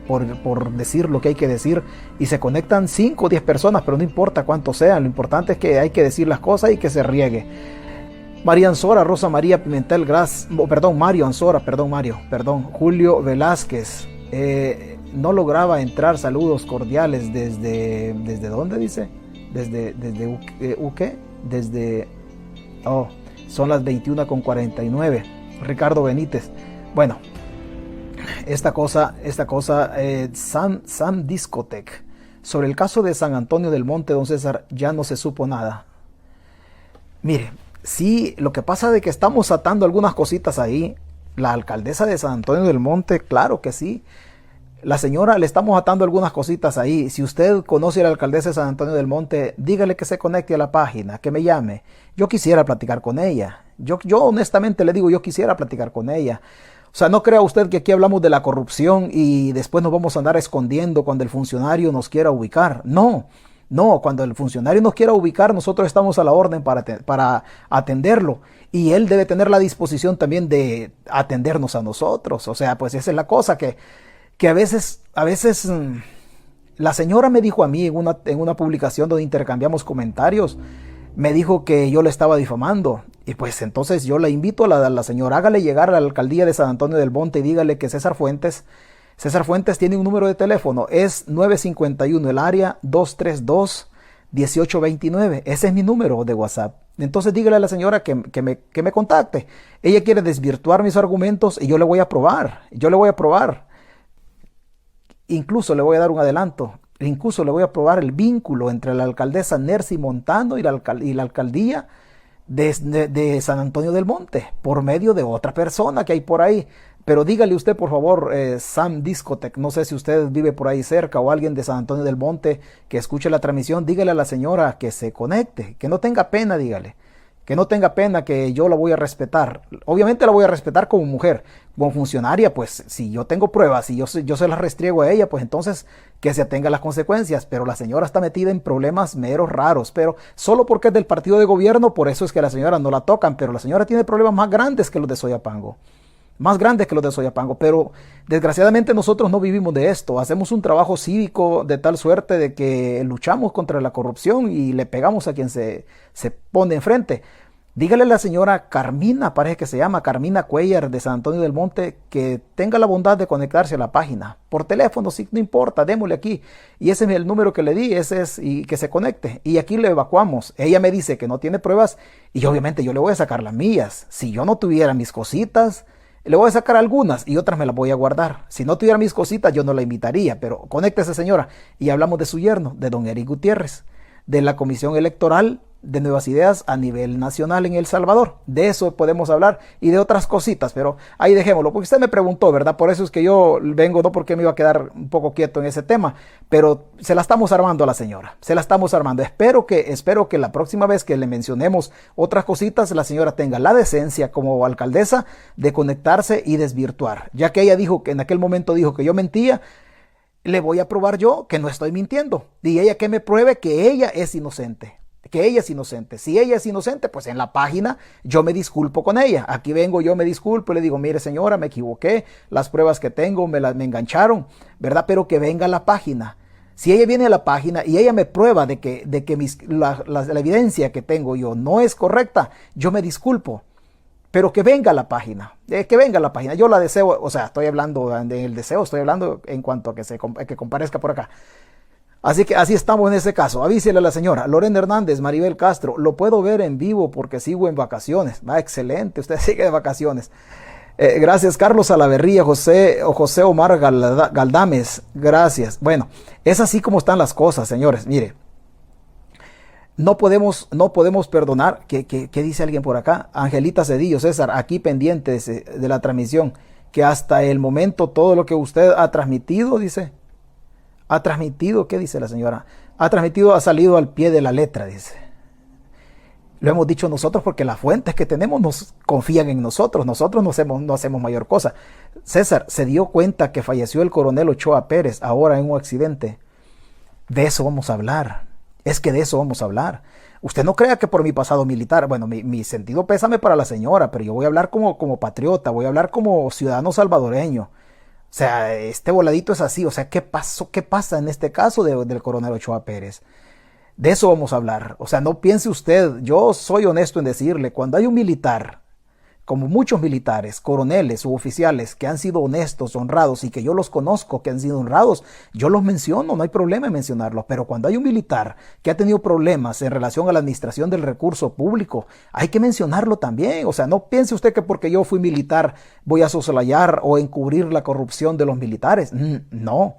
decir lo que hay que decir, y se conectan 5 o 10 personas, pero no importa cuánto sean, lo importante es que hay que decir las cosas y que se riegue. María Ansora, Rosa María Pimentel Gras, Mario Ansora, Julio Velázquez, no lograba entrar, saludos cordiales ¿desde dónde dice? Son las 21:49. Ricardo Benítez, bueno, esta cosa, Sam Discotech, sobre el caso de San Antonio del Monte, don César, ya no se supo nada. Mire, sí, lo que pasa es que estamos atando algunas cositas ahí. La alcaldesa de San Antonio del Monte, claro que sí. La señora, le estamos atando algunas cositas ahí. Si usted conoce a la alcaldesa de San Antonio del Monte, dígale que se conecte a la página, que me llame. Yo quisiera platicar con ella. Yo honestamente le digo, yo quisiera platicar con ella. O sea, no crea usted que aquí hablamos de la corrupción y después nos vamos a andar escondiendo cuando el funcionario nos quiera ubicar. No, cuando el funcionario nos quiera ubicar, nosotros estamos a la orden para atenderlo. Y él debe tener la disposición también de atendernos a nosotros. O sea, pues esa es la cosa que a veces la señora me dijo a mí en una publicación donde intercambiamos comentarios, me dijo que yo le estaba difamando. Y pues entonces yo la invito a la señora, hágale llegar a la alcaldía de San Antonio del Monte y dígale que César Fuentes tiene un número de teléfono, es 951, el área 232-1829. Ese es mi número de WhatsApp. Entonces dígale a la señora que me contacte. Ella quiere desvirtuar mis argumentos y yo le voy a probar. Incluso le voy a dar un adelanto. Incluso le voy a probar el vínculo entre la alcaldesa Nercy Montano y la alcaldía de San Antonio del Monte, por medio de otra persona que hay por ahí. Pero dígale usted, por favor, Sam Discotech, no sé si usted vive por ahí cerca o alguien de San Antonio del Monte que escuche la transmisión, dígale a la señora que se conecte, que no tenga pena, dígale. Que no tenga pena, que yo la voy a respetar. Obviamente la voy a respetar como mujer, como funcionaria, pues si yo tengo pruebas y yo se las restriego a ella, pues entonces que se atenga a las consecuencias. Pero la señora está metida en problemas meros raros, pero solo porque es del partido de gobierno, por eso es que la señora no la tocan, pero la señora tiene problemas más grandes que los de Soyapango. Pero desgraciadamente nosotros no vivimos de esto. Hacemos un trabajo cívico de tal suerte de que luchamos contra la corrupción y le pegamos a quien se pone enfrente. Dígale a la señora Carmina, parece que se llama Carmina Cuellar de San Antonio del Monte, que tenga la bondad de conectarse a la página. Por teléfono, sí, no importa, démosle aquí. Y ese es el número que le di, y que se conecte. Y aquí le evacuamos. Ella me dice que no tiene pruebas y obviamente yo le voy a sacar las mías. Si yo no tuviera mis cositas, le voy a sacar algunas y otras me las voy a guardar. Si no tuviera mis cositas, yo no la invitaría, pero conéctese, señora. Y hablamos de su yerno, de don Eric Gutiérrez, de la Comisión Electoral de Nuevas Ideas a nivel nacional en El Salvador. De eso podemos hablar y de otras cositas, pero ahí dejémoslo, porque usted me preguntó, ¿verdad? Por eso es que yo vengo, no porque me iba a quedar un poco quieto en ese tema, pero se la estamos armando a la señora, se la estamos armando. Espero que la próxima vez que le mencionemos otras cositas, la señora tenga la decencia como alcaldesa de conectarse y desvirtuar, ya que ella dijo que en aquel momento dijo que yo mentía. Le voy a probar yo que no estoy mintiendo y ella que me pruebe que ella es inocente. Si ella es inocente, pues en la página yo me disculpo con ella. Aquí vengo, yo me disculpo y le digo, mire señora, me equivoqué, las pruebas que tengo me engancharon, ¿verdad? Pero que venga a la página. Si ella viene a la página y ella me prueba de que la evidencia que tengo yo no es correcta, yo me disculpo. Pero que venga a la página, Yo la deseo, o sea, estoy hablando en cuanto a que comparezca por acá. Así que así estamos en ese caso. Avísele a la señora Lorena Hernández, Maribel Castro. Lo puedo ver en vivo porque sigo en vacaciones. Excelente, usted sigue de vacaciones. Gracias, Carlos Salaverría, José Omar Galdames. Gracias. Bueno, es así como están las cosas, señores. Mire, no podemos perdonar. ¿Qué dice alguien por acá? Angelita Cedillo, César, aquí pendiente de la transmisión. Que hasta el momento todo lo que usted ha transmitido, dice. Ha transmitido, ¿qué dice la señora? Ha salido al pie de la letra, dice. Lo hemos dicho nosotros porque las fuentes que tenemos nos confían en nosotros. Nosotros no hacemos mayor cosa. César, se dio cuenta que falleció el coronel Ochoa Pérez ahora en un accidente. De eso vamos a hablar. Es que de eso vamos a hablar. Usted no crea que por mi pasado militar, bueno, mi sentido pésame para la señora, pero yo voy a hablar como patriota, voy a hablar como ciudadano salvadoreño. O sea, este voladito es así. O sea, ¿qué pasa en este caso del coronel Ochoa Pérez? De eso vamos a hablar. O sea, no piense usted, yo soy honesto en decirle, cuando hay un militar, como muchos militares, coroneles u oficiales que han sido honestos, honrados y que yo los conozco, que han sido honrados, yo los menciono, no hay problema en mencionarlos. Pero cuando hay un militar que ha tenido problemas en relación a la administración del recurso público, hay que mencionarlo también. O sea, no piense usted que porque yo fui militar voy a soslayar o encubrir la corrupción de los militares. No,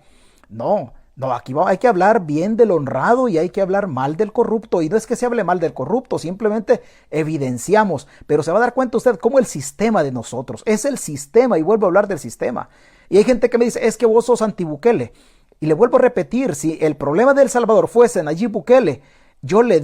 no. No, aquí hay que hablar bien del honrado y hay que hablar mal del corrupto. Y no es que se hable mal del corrupto, simplemente evidenciamos. Pero se va a dar cuenta usted cómo el sistema de nosotros es el sistema, y vuelvo a hablar del sistema. Y hay gente que me dice, es que vos sos anti-Bukele. Y le vuelvo a repetir, si el problema de El Salvador fuese Nayib Bukele, yo le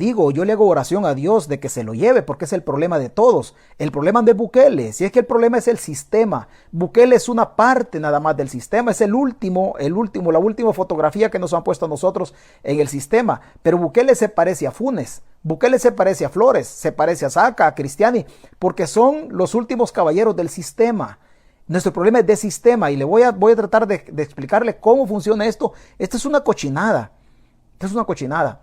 hago oración a Dios de que se lo lleve, porque es el problema de todos. El problema de Bukele, si es que el problema es el sistema. Bukele es una parte nada más del sistema, es la última fotografía que nos han puesto a nosotros en el sistema. Pero Bukele se parece a Funes, Bukele se parece a Flores, se parece a Saca, a Cristiani, porque son los últimos caballeros del sistema. Nuestro problema es de sistema y voy a tratar de explicarle cómo funciona esto. Esto es una cochinada. Esto es una cochinada.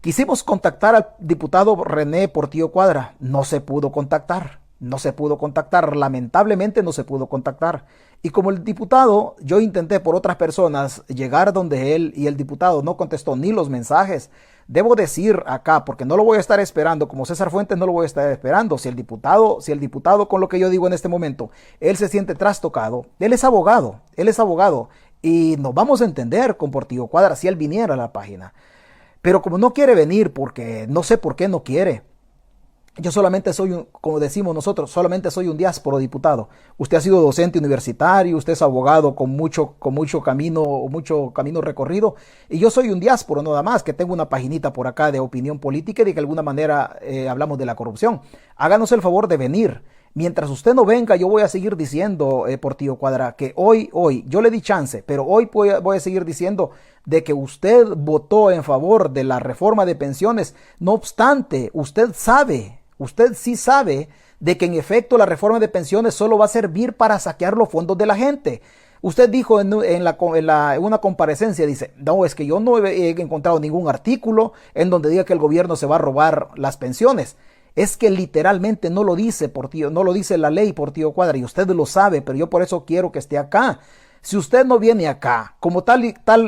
Quisimos contactar al diputado René Portillo Cuadra. No se pudo contactar. Lamentablemente no se pudo contactar. Y como el diputado, yo intenté por otras personas llegar donde él y el diputado no contestó ni los mensajes. Debo decir acá, porque no lo voy a estar esperando, como César Fuentes no lo voy a estar esperando. Si el diputado con lo que yo digo en este momento, él se siente trastocado, él es abogado. Y nos vamos a entender con Portillo Cuadra si él viniera a la página. Pero como no quiere venir, porque no sé por qué no quiere. Yo solamente soy, como decimos nosotros, solamente soy un diásporo diputado. Usted ha sido docente universitario, usted es abogado con mucho camino recorrido. Y yo soy un diásporo nada más, que tengo una paginita por acá de opinión política y de que de alguna manera hablamos de la corrupción. Háganos el favor de venir. Mientras usted no venga, yo voy a seguir diciendo, Portillo Cuadra, que hoy, yo le di chance, pero hoy voy a seguir diciendo de que usted votó en favor de la reforma de pensiones. No obstante, usted sí sabe de que en efecto la reforma de pensiones solo va a servir para saquear los fondos de la gente. Usted dijo en una comparecencia, dice, no, es que yo no he encontrado ningún artículo en donde diga que el gobierno se va a robar las pensiones. Es que literalmente no lo dice Portillo, no lo dice la ley Portillo Cuadra, y usted lo sabe, pero yo por eso quiero que esté acá. Si usted no viene acá, como tal,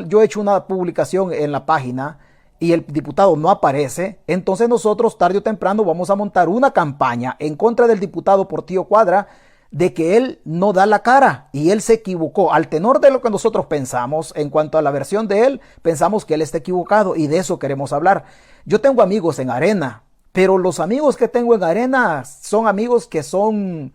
yo he hecho una publicación en la página y el diputado no aparece, entonces nosotros tarde o temprano vamos a montar una campaña en contra del diputado Portillo Cuadra de que él no da la cara y él se equivocó. Al tenor de lo que nosotros pensamos en cuanto a la versión de él, pensamos que él está equivocado y de eso queremos hablar. Yo tengo amigos en Arena, pero los amigos que tengo en Arena son amigos que son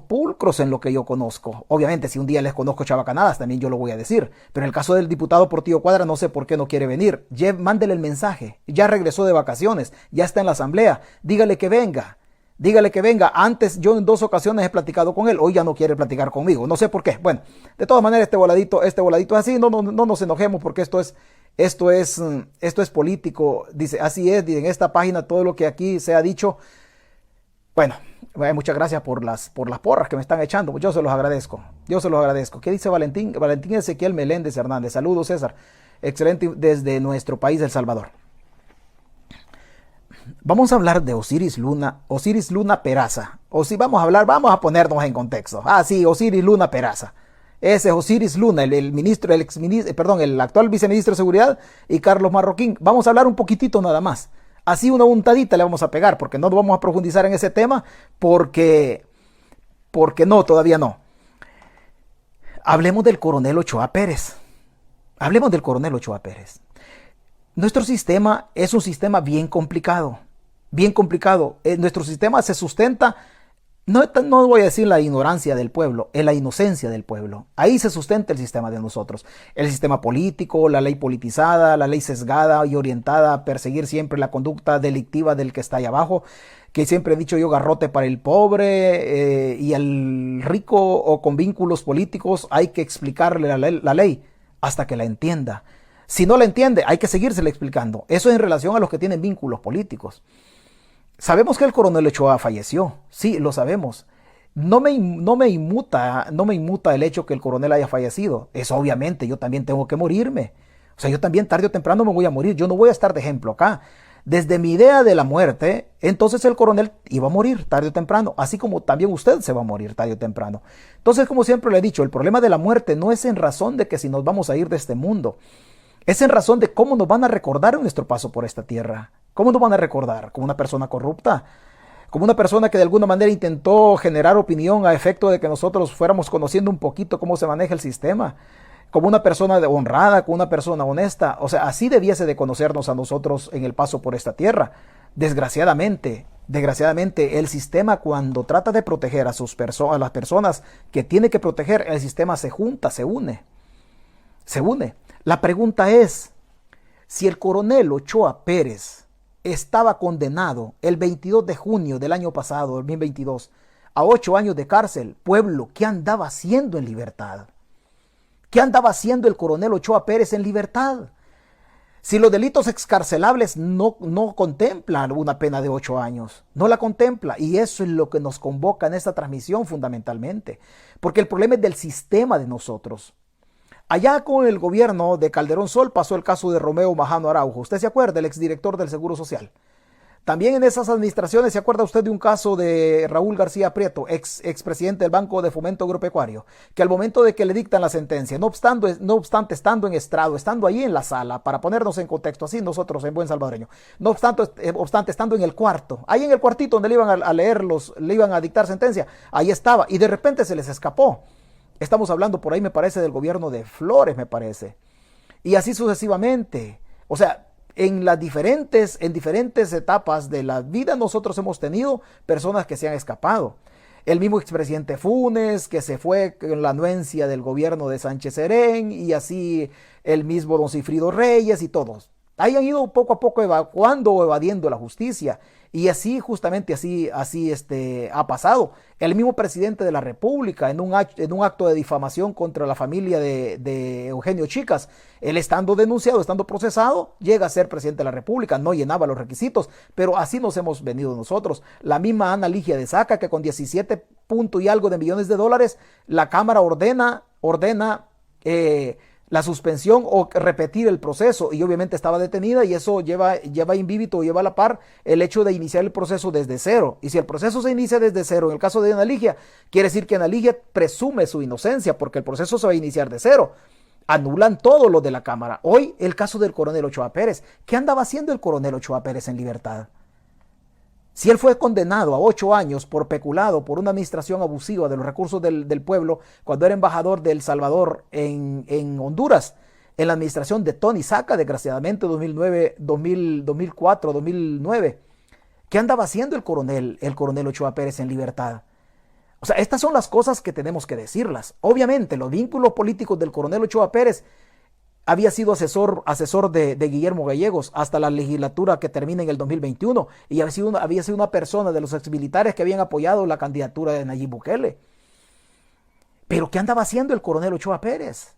pulcros en lo que yo conozco. Obviamente, si un día les conozco chabacanadas, también yo lo voy a decir. Pero en el caso del diputado Portillo Cuadra, no sé por qué no quiere venir. Mándele el mensaje. Ya regresó de vacaciones, ya está en la asamblea. Dígale que venga. Antes yo en 2 ocasiones he platicado con él. Hoy ya no quiere platicar conmigo. No sé por qué. Bueno, de todas maneras, este voladito es así. No nos enojemos porque esto es político. Dice, así es. En esta página todo lo que aquí se ha dicho. Bueno, muchas gracias por las porras que me están echando. Yo se los agradezco. ¿Qué dice Valentín? Valentín Ezequiel Meléndez Hernández. Saludos, César. Excelente desde nuestro país, El Salvador. Vamos a hablar de Osiris Luna Peraza. Vamos a ponernos en contexto. Sí, Osiris Luna Peraza. Ese es Osiris Luna, el actual viceministro de Seguridad, y Carlos Marroquín. Vamos a hablar un poquitito nada más. Así una untadita le vamos a pegar, porque no vamos a profundizar en ese tema, porque todavía no. Hablemos del coronel Ochoa Pérez. Nuestro sistema es un sistema bien complicado. Nuestro sistema se sustenta, no voy a decir la ignorancia del pueblo, en la inocencia del pueblo. Ahí se sustenta el sistema de nosotros. El sistema político, la ley politizada, la ley sesgada y orientada a perseguir siempre la conducta delictiva del que está ahí abajo, que siempre he dicho yo, garrote para el pobre, y al rico o con vínculos políticos hay que explicarle la ley hasta que la entienda. Si no la entiende, hay que seguírsela explicando. Eso es en relación a los que tienen vínculos políticos. Sabemos que el coronel Ochoa falleció, sí, lo sabemos. No me inmuta el hecho que el coronel haya fallecido. Es obviamente, yo también tengo que morirme. O sea, yo también tarde o temprano me voy a morir. Yo no voy a estar de ejemplo acá. Desde mi idea de la muerte, entonces el coronel iba a morir tarde o temprano, así como también usted se va a morir tarde o temprano. Entonces, como siempre le he dicho, el problema de la muerte no es en razón de que si nos vamos a ir de este mundo, es en razón de cómo nos van a recordar en nuestro paso por esta tierra. ¿Cómo nos van a recordar? ¿Como una persona corrupta? ¿Como una persona que de alguna manera intentó generar opinión a efecto de que nosotros fuéramos conociendo un poquito cómo se maneja el sistema? ¿Como una persona honrada, como una persona honesta? O sea, así debiese de conocernos a nosotros en el paso por esta tierra. Desgraciadamente, el sistema, cuando trata de proteger a las personas que tiene que proteger, el sistema se junta, se une. La pregunta es, si el coronel Ochoa Pérez estaba condenado el 22 de junio del año pasado, 2022, a 8 años de cárcel, pueblo, ¿qué andaba haciendo en libertad? ¿Qué andaba haciendo el coronel Ochoa Pérez en libertad? Si los delitos excarcelables no contemplan una pena de 8 años, no la contempla. Y eso es lo que nos convoca en esta transmisión fundamentalmente. Porque el problema es del sistema de nosotros. Allá con el gobierno de Calderón Sol pasó el caso de Romeo Majano Araujo. ¿Usted se acuerda? El exdirector del Seguro Social. También en esas administraciones, ¿se acuerda usted de un caso de Raúl García Prieto, expresidente del Banco de Fomento Agropecuario, que al momento de que le dictan la sentencia, no obstante estando en estrado, estando ahí en la sala, para ponernos en contexto, así nosotros en buen salvadoreño, no obstante estando en el cuarto, ahí en el cuartito donde le iban a leer le iban a dictar sentencia, ahí estaba, y de repente se les escapó. Estamos hablando por ahí, me parece, del gobierno de Flores, me parece. Y así sucesivamente. O sea, en diferentes etapas de la vida nosotros hemos tenido personas que se han escapado. El mismo expresidente Funes, que se fue con la anuencia del gobierno de Sánchez Serén, y así el mismo don Cifrido Reyes y todos. Ahí han ido poco a poco evacuando o evadiendo la justicia. Y así, justamente así ha pasado. El mismo presidente de la República, en un acto de difamación contra la familia de Eugenio Chicas, él estando denunciado, estando procesado, llega a ser presidente de la República, no llenaba los requisitos, pero así nos hemos venido nosotros. La misma Ana Ligia de Saca, que con 17 punto y algo de millones de dólares, la Cámara ordena la suspensión o repetir el proceso, y obviamente estaba detenida, y eso lleva invíbito, lleva a la par el hecho de iniciar el proceso desde cero. Y si el proceso se inicia desde cero, en el caso de Ana Ligia, quiere decir que Ana Ligia presume su inocencia, porque el proceso se va a iniciar de cero. Anulan todo lo de la Cámara. Hoy el caso del coronel Ochoa Pérez. ¿Qué andaba haciendo el coronel Ochoa Pérez en libertad? Si él fue condenado a 8 años por peculado, por una administración abusiva de los recursos del pueblo, cuando era embajador de El Salvador en Honduras, en la administración de Tony Saca, desgraciadamente 2004, 2009. ¿Qué andaba haciendo el coronel Ochoa Pérez en libertad? O sea, estas son las cosas que tenemos que decirlas. Obviamente, los vínculos políticos del coronel Ochoa Pérez había sido asesor de Guillermo Gallegos hasta la legislatura que termina en el 2021, y había sido una persona de los exmilitares que habían apoyado la candidatura de Nayib Bukele. Pero ¿qué andaba haciendo el coronel Ochoa Pérez?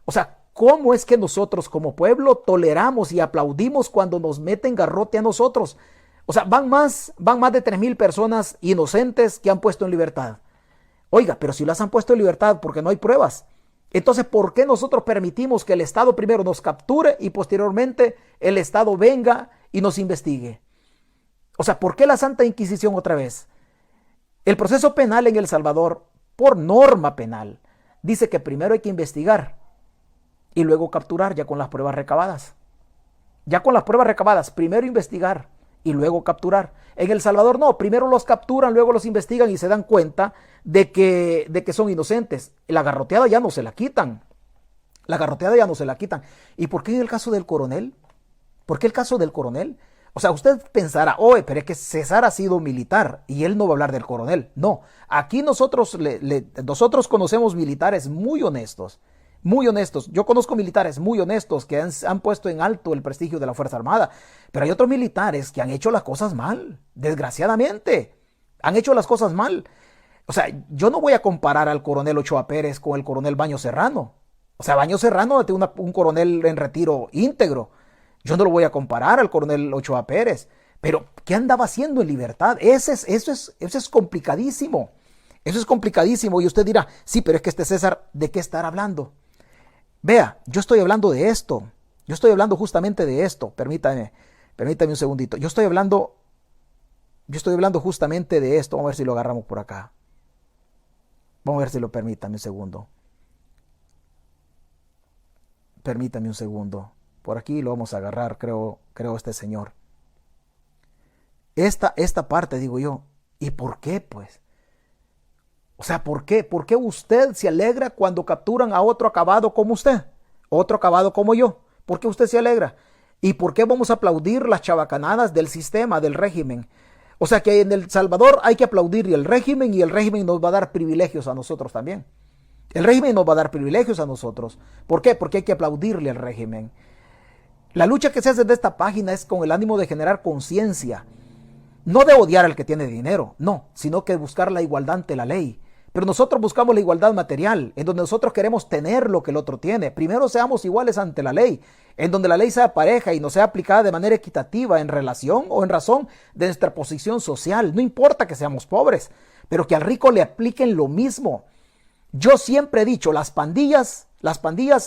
O sea, ¿cómo es que nosotros como pueblo toleramos y aplaudimos cuando nos meten garrote a nosotros? O sea, van más de 3,000 personas inocentes que han puesto en libertad. Oiga, pero si las han puesto en libertad porque no hay pruebas, entonces, ¿por qué nosotros permitimos que el Estado primero nos capture y posteriormente el Estado venga y nos investigue? O sea, ¿por qué la Santa Inquisición otra vez? El proceso penal en El Salvador, por norma penal, dice que primero hay que investigar y luego capturar ya con las pruebas recabadas. Ya con las pruebas recabadas, primero investigar y luego capturar. En El Salvador no, primero los capturan, luego los investigan y se dan cuenta de que son inocentes. La garroteada ya no se la quitan. ¿Y por qué en el caso del coronel? ¿Por qué el caso del coronel? O sea, usted pensará, oye, pero es que César ha sido militar y él no va a hablar del coronel. No, aquí nosotros conocemos militares muy honestos. Muy honestos. Yo conozco militares muy honestos que han puesto en alto el prestigio de la Fuerza Armada, pero hay otros militares que han hecho las cosas mal, desgraciadamente. Han hecho las cosas mal. O sea, yo no voy a comparar al coronel Ochoa Pérez con el coronel Baño Serrano. O sea, Baño Serrano es un coronel en retiro íntegro. Yo no lo voy a comparar al coronel Ochoa Pérez. Pero, ¿qué andaba haciendo en libertad? Eso es complicadísimo. Eso es complicadísimo. Y usted dirá, sí, pero es que César, ¿de qué estar hablando? Vea, yo estoy hablando de esto. Yo estoy hablando justamente de esto. Permítame un segundito. Yo estoy hablando justamente de esto. Vamos a ver si lo agarramos por acá. Vamos a ver si lo permítame un segundo. Permítame un segundo. Por aquí lo vamos a agarrar, creo este señor. Esta parte, digo yo. ¿Y por qué, pues? O sea, ¿por qué? ¿Por qué usted se alegra cuando capturan a otro acabado como usted? Otro acabado como yo. ¿Por qué usted se alegra? ¿Y por qué vamos a aplaudir las chabacanadas del sistema, del régimen? O sea que en El Salvador hay que aplaudir el régimen y el régimen nos va a dar privilegios a nosotros también. El régimen nos va a dar privilegios a nosotros. ¿Por qué? Porque hay que aplaudirle al régimen. La lucha que se hace de esta página es con el ánimo de generar conciencia. No de odiar al que tiene dinero, no, sino que buscar la igualdad ante la ley. Pero nosotros buscamos la igualdad material, en donde nosotros queremos tener lo que el otro tiene. Primero seamos iguales ante la ley, en donde la ley sea pareja y no sea aplicada de manera equitativa en relación o en razón de nuestra posición social. No importa que seamos pobres, pero que al rico le apliquen lo mismo. Yo siempre he dicho, las pandillas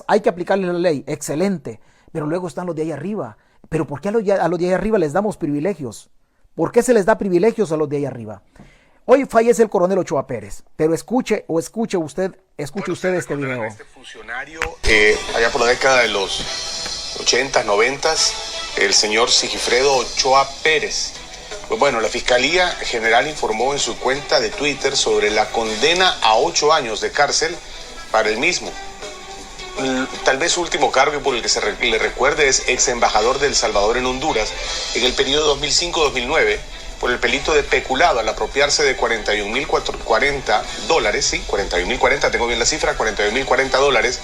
hay que aplicarles la ley, excelente, pero luego están los de ahí arriba. ¿Pero por qué a los de ahí arriba les damos privilegios? ¿Por qué se les da privilegios a los de ahí arriba? Hoy fallece el coronel Ochoa Pérez, pero escuche usted este video. Este funcionario, allá por la década de los 80, 90, el señor Sigifredo Ochoa Pérez. Pues bueno, la Fiscalía General informó en su cuenta de Twitter sobre la condena a 8 años de cárcel para el mismo. Tal vez su último cargo por el que se le recuerde es ex embajador de El Salvador en Honduras en el periodo 2005-2009 por el delito de peculado al apropiarse de $41.040, sí, 41.040, tengo bien la cifra, $41.040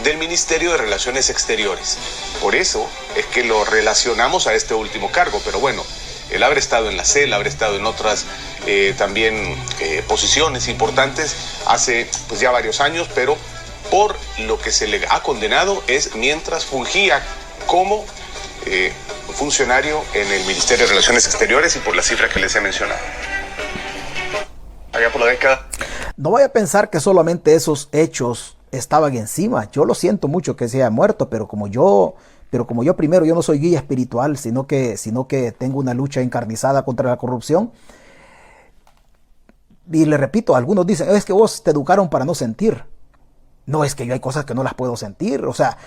del Ministerio de Relaciones Exteriores. Por eso es que lo relacionamos a este último cargo, pero bueno, él habrá estado en la CEL, habrá estado en otras también posiciones importantes hace pues ya varios años, pero por lo que se le ha condenado es mientras fungía como funcionario en el Ministerio de Relaciones Exteriores y por la cifra que les he mencionado. Allá por la década. No vaya a pensar que solamente esos hechos estaban encima. Yo lo siento mucho que se haya muerto, pero como yo primero, yo no soy guía espiritual, sino que tengo una lucha encarnizada contra la corrupción. Y le repito, algunos dicen, es que vos te educaron para no sentir. No, es que yo hay cosas que no las puedo sentir. O sea,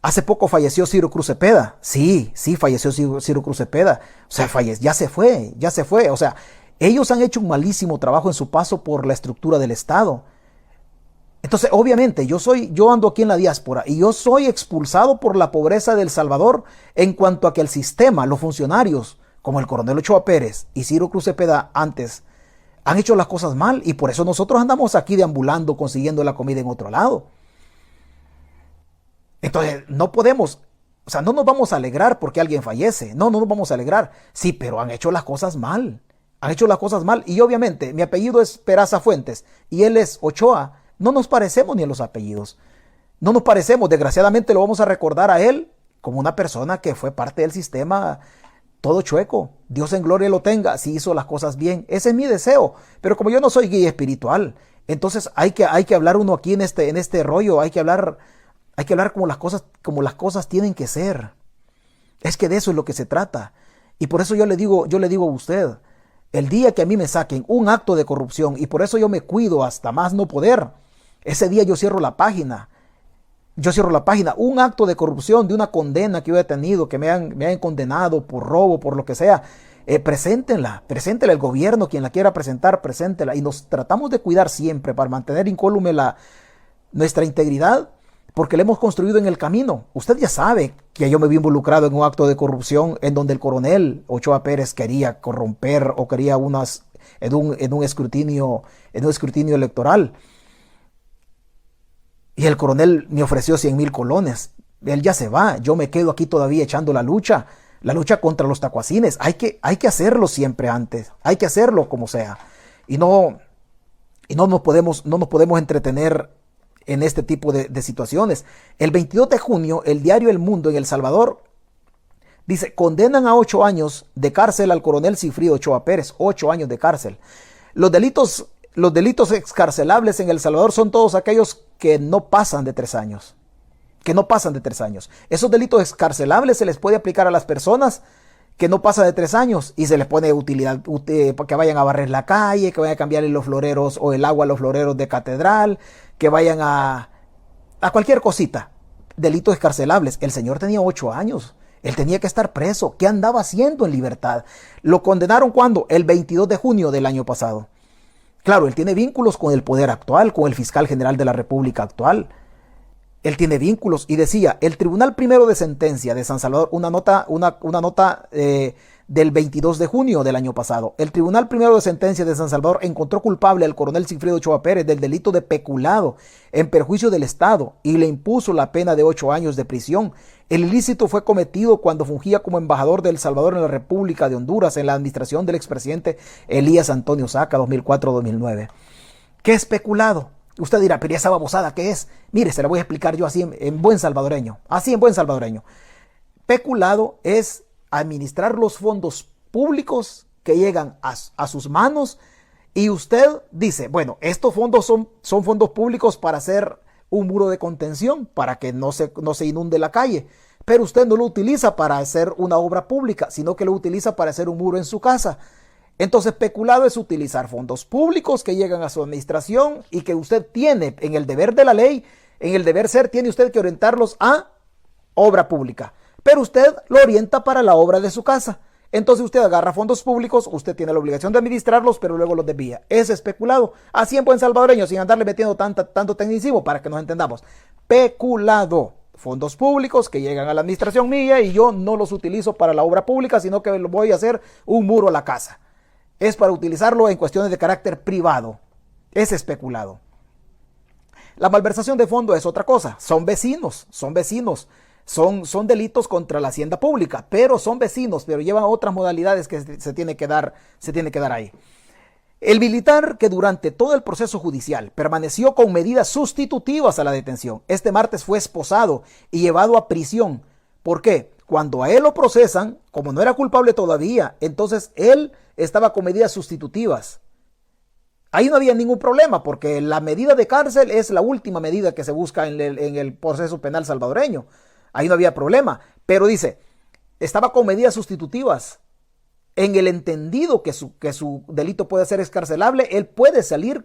hace poco falleció Ciro Cruz Cepeda. Sí, falleció Ciro Cruz Cepeda. O sea, ya se fue. O sea, ellos han hecho un malísimo trabajo en su paso por la estructura del Estado. Entonces, obviamente, yo ando aquí en la diáspora y yo soy expulsado por la pobreza de El Salvador en cuanto a que el sistema, los funcionarios, como el coronel Ochoa Pérez y Ciro Cruz Cepeda antes, han hecho las cosas mal y por eso nosotros andamos aquí deambulando, consiguiendo la comida en otro lado. Entonces, no podemos, o sea, no nos vamos a alegrar porque alguien fallece. No nos vamos a alegrar. Sí, pero han hecho las cosas mal. Han hecho las cosas mal. Y obviamente, mi apellido es Peraza Fuentes y él es Ochoa. No nos parecemos ni en los apellidos. No nos parecemos. Desgraciadamente lo vamos a recordar a él como una persona que fue parte del sistema todo chueco. Dios en gloria lo tenga si hizo las cosas bien. Ese es mi deseo. Pero como yo no soy guía espiritual, entonces hay que hablar uno aquí en este rollo. Hay que hablar como las cosas tienen que ser. Es que de eso es lo que se trata. Y por eso yo le digo a usted, el día que a mí me saquen un acto de corrupción, y por eso yo me cuido hasta más no poder, ese día yo cierro la página. Un acto de corrupción, de una condena que yo he tenido, que me han condenado por robo, por lo que sea, preséntenla el gobierno, quien la quiera presentar, preséntela. Y nos tratamos de cuidar siempre para mantener incólume nuestra integridad, porque la hemos construido en el camino. Usted ya sabe que yo me vi involucrado en un acto de corrupción en donde el coronel Ochoa Pérez quería corromper o quería en un escrutinio electoral. Y el coronel me ofreció 100,000 colones. Él ya se va. Yo me quedo aquí todavía echando la lucha contra los tacuacines. Hay que hacerlo siempre antes. Hay que hacerlo como sea. Y no nos podemos entretener en este tipo de situaciones. El 22 de junio, el diario El Mundo en El Salvador dice, condenan a 8 años de cárcel al coronel Sigifredo Ochoa Pérez. 8 años de cárcel. Los delitos excarcelables en El Salvador son todos aquellos que no pasan de 3 años. que no pasan de 3 años. Esos delitos excarcelables se les puede aplicar a las personas que no pasan de 3 años y se les pone utilidad, que vayan a barrer la calle, que vayan a cambiarle los floreros o el agua a los floreros de catedral, que vayan a cualquier cosita. Delitos excarcelables. El señor tenía 8 años. Él tenía que estar preso. ¿Qué andaba haciendo en libertad? ¿Lo condenaron cuándo? El 22 de junio del año pasado. Claro, él tiene vínculos con el poder actual, con el fiscal general de la República actual. Él tiene vínculos y decía, el Tribunal Primero de Sentencia de San Salvador, una nota del 22 de junio del año pasado. El Tribunal Primero de Sentencia de San Salvador encontró culpable al coronel Sigfrido Ochoa Pérez del delito de peculado en perjuicio del Estado y le impuso la pena de 8 años de prisión. El ilícito fue cometido cuando fungía como embajador de El Salvador en la República de Honduras en la administración del expresidente Elías Antonio Saca, 2004-2009. ¿Qué es peculado? Usted dirá, pero esa babosada, ¿qué es? Mire, se la voy a explicar yo así en buen salvadoreño. Así en buen salvadoreño. Peculado es administrar los fondos públicos que llegan a sus manos y usted dice, bueno, estos fondos son fondos públicos para hacer un muro de contención, para que no se inunde la calle. Pero usted no lo utiliza para hacer una obra pública, sino que lo utiliza para hacer un muro en su casa. Entonces, peculado es utilizar fondos públicos que llegan a su administración y que usted tiene en el deber de la ley, en el deber ser, tiene usted que orientarlos a obra pública. Pero usted lo orienta para la obra de su casa. Entonces usted agarra fondos públicos, usted tiene la obligación de administrarlos, pero luego los desvía. Es especulado. Así en buen salvadoreño, sin andarle metiendo tanto tecnicismo para que nos entendamos. Peculado. Fondos públicos que llegan a la administración mía y yo no los utilizo para la obra pública, sino que voy a hacer un muro a la casa. Es para utilizarlo en cuestiones de carácter privado. Es especulado. La malversación de fondos es otra cosa. Son vecinos. Son delitos contra la hacienda pública, pero son vecinos, pero llevan otras modalidades que se tiene que dar ahí. El militar que durante todo el proceso judicial permaneció con medidas sustitutivas a la detención, este martes fue esposado y llevado a prisión. ¿Por qué? Cuando a él lo procesan, como no era culpable todavía, entonces él estaba con medidas sustitutivas. Ahí no había ningún problema porque la medida de cárcel es la última medida que se busca en el proceso penal salvadoreño. Ahí no había problema. Pero dice, estaba con medidas sustitutivas. En el entendido que su delito puede ser excarcelable, él podía seguir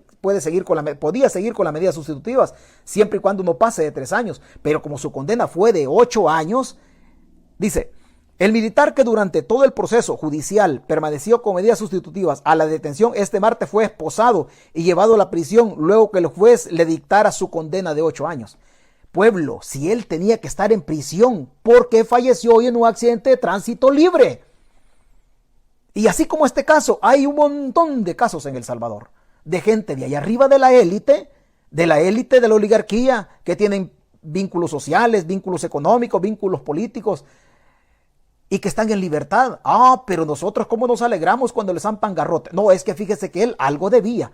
con las medidas sustitutivas, siempre y cuando no pase de 3 años. Pero como su condena fue de 8 años, dice, el militar que durante todo el proceso judicial permaneció con medidas sustitutivas a la detención, este martes fue esposado y llevado a la prisión luego que el juez le dictara su condena de 8 años. Pueblo, si él tenía que estar en prisión, ¿por qué falleció hoy en un accidente de tránsito libre? Y así como este caso, hay un montón de casos en El Salvador, de gente de allá arriba de la élite de la oligarquía, que tienen vínculos sociales, vínculos económicos, vínculos políticos, y que están en libertad. Pero nosotros cómo nos alegramos cuando les zampan garrote. No, es que fíjese que él algo debía.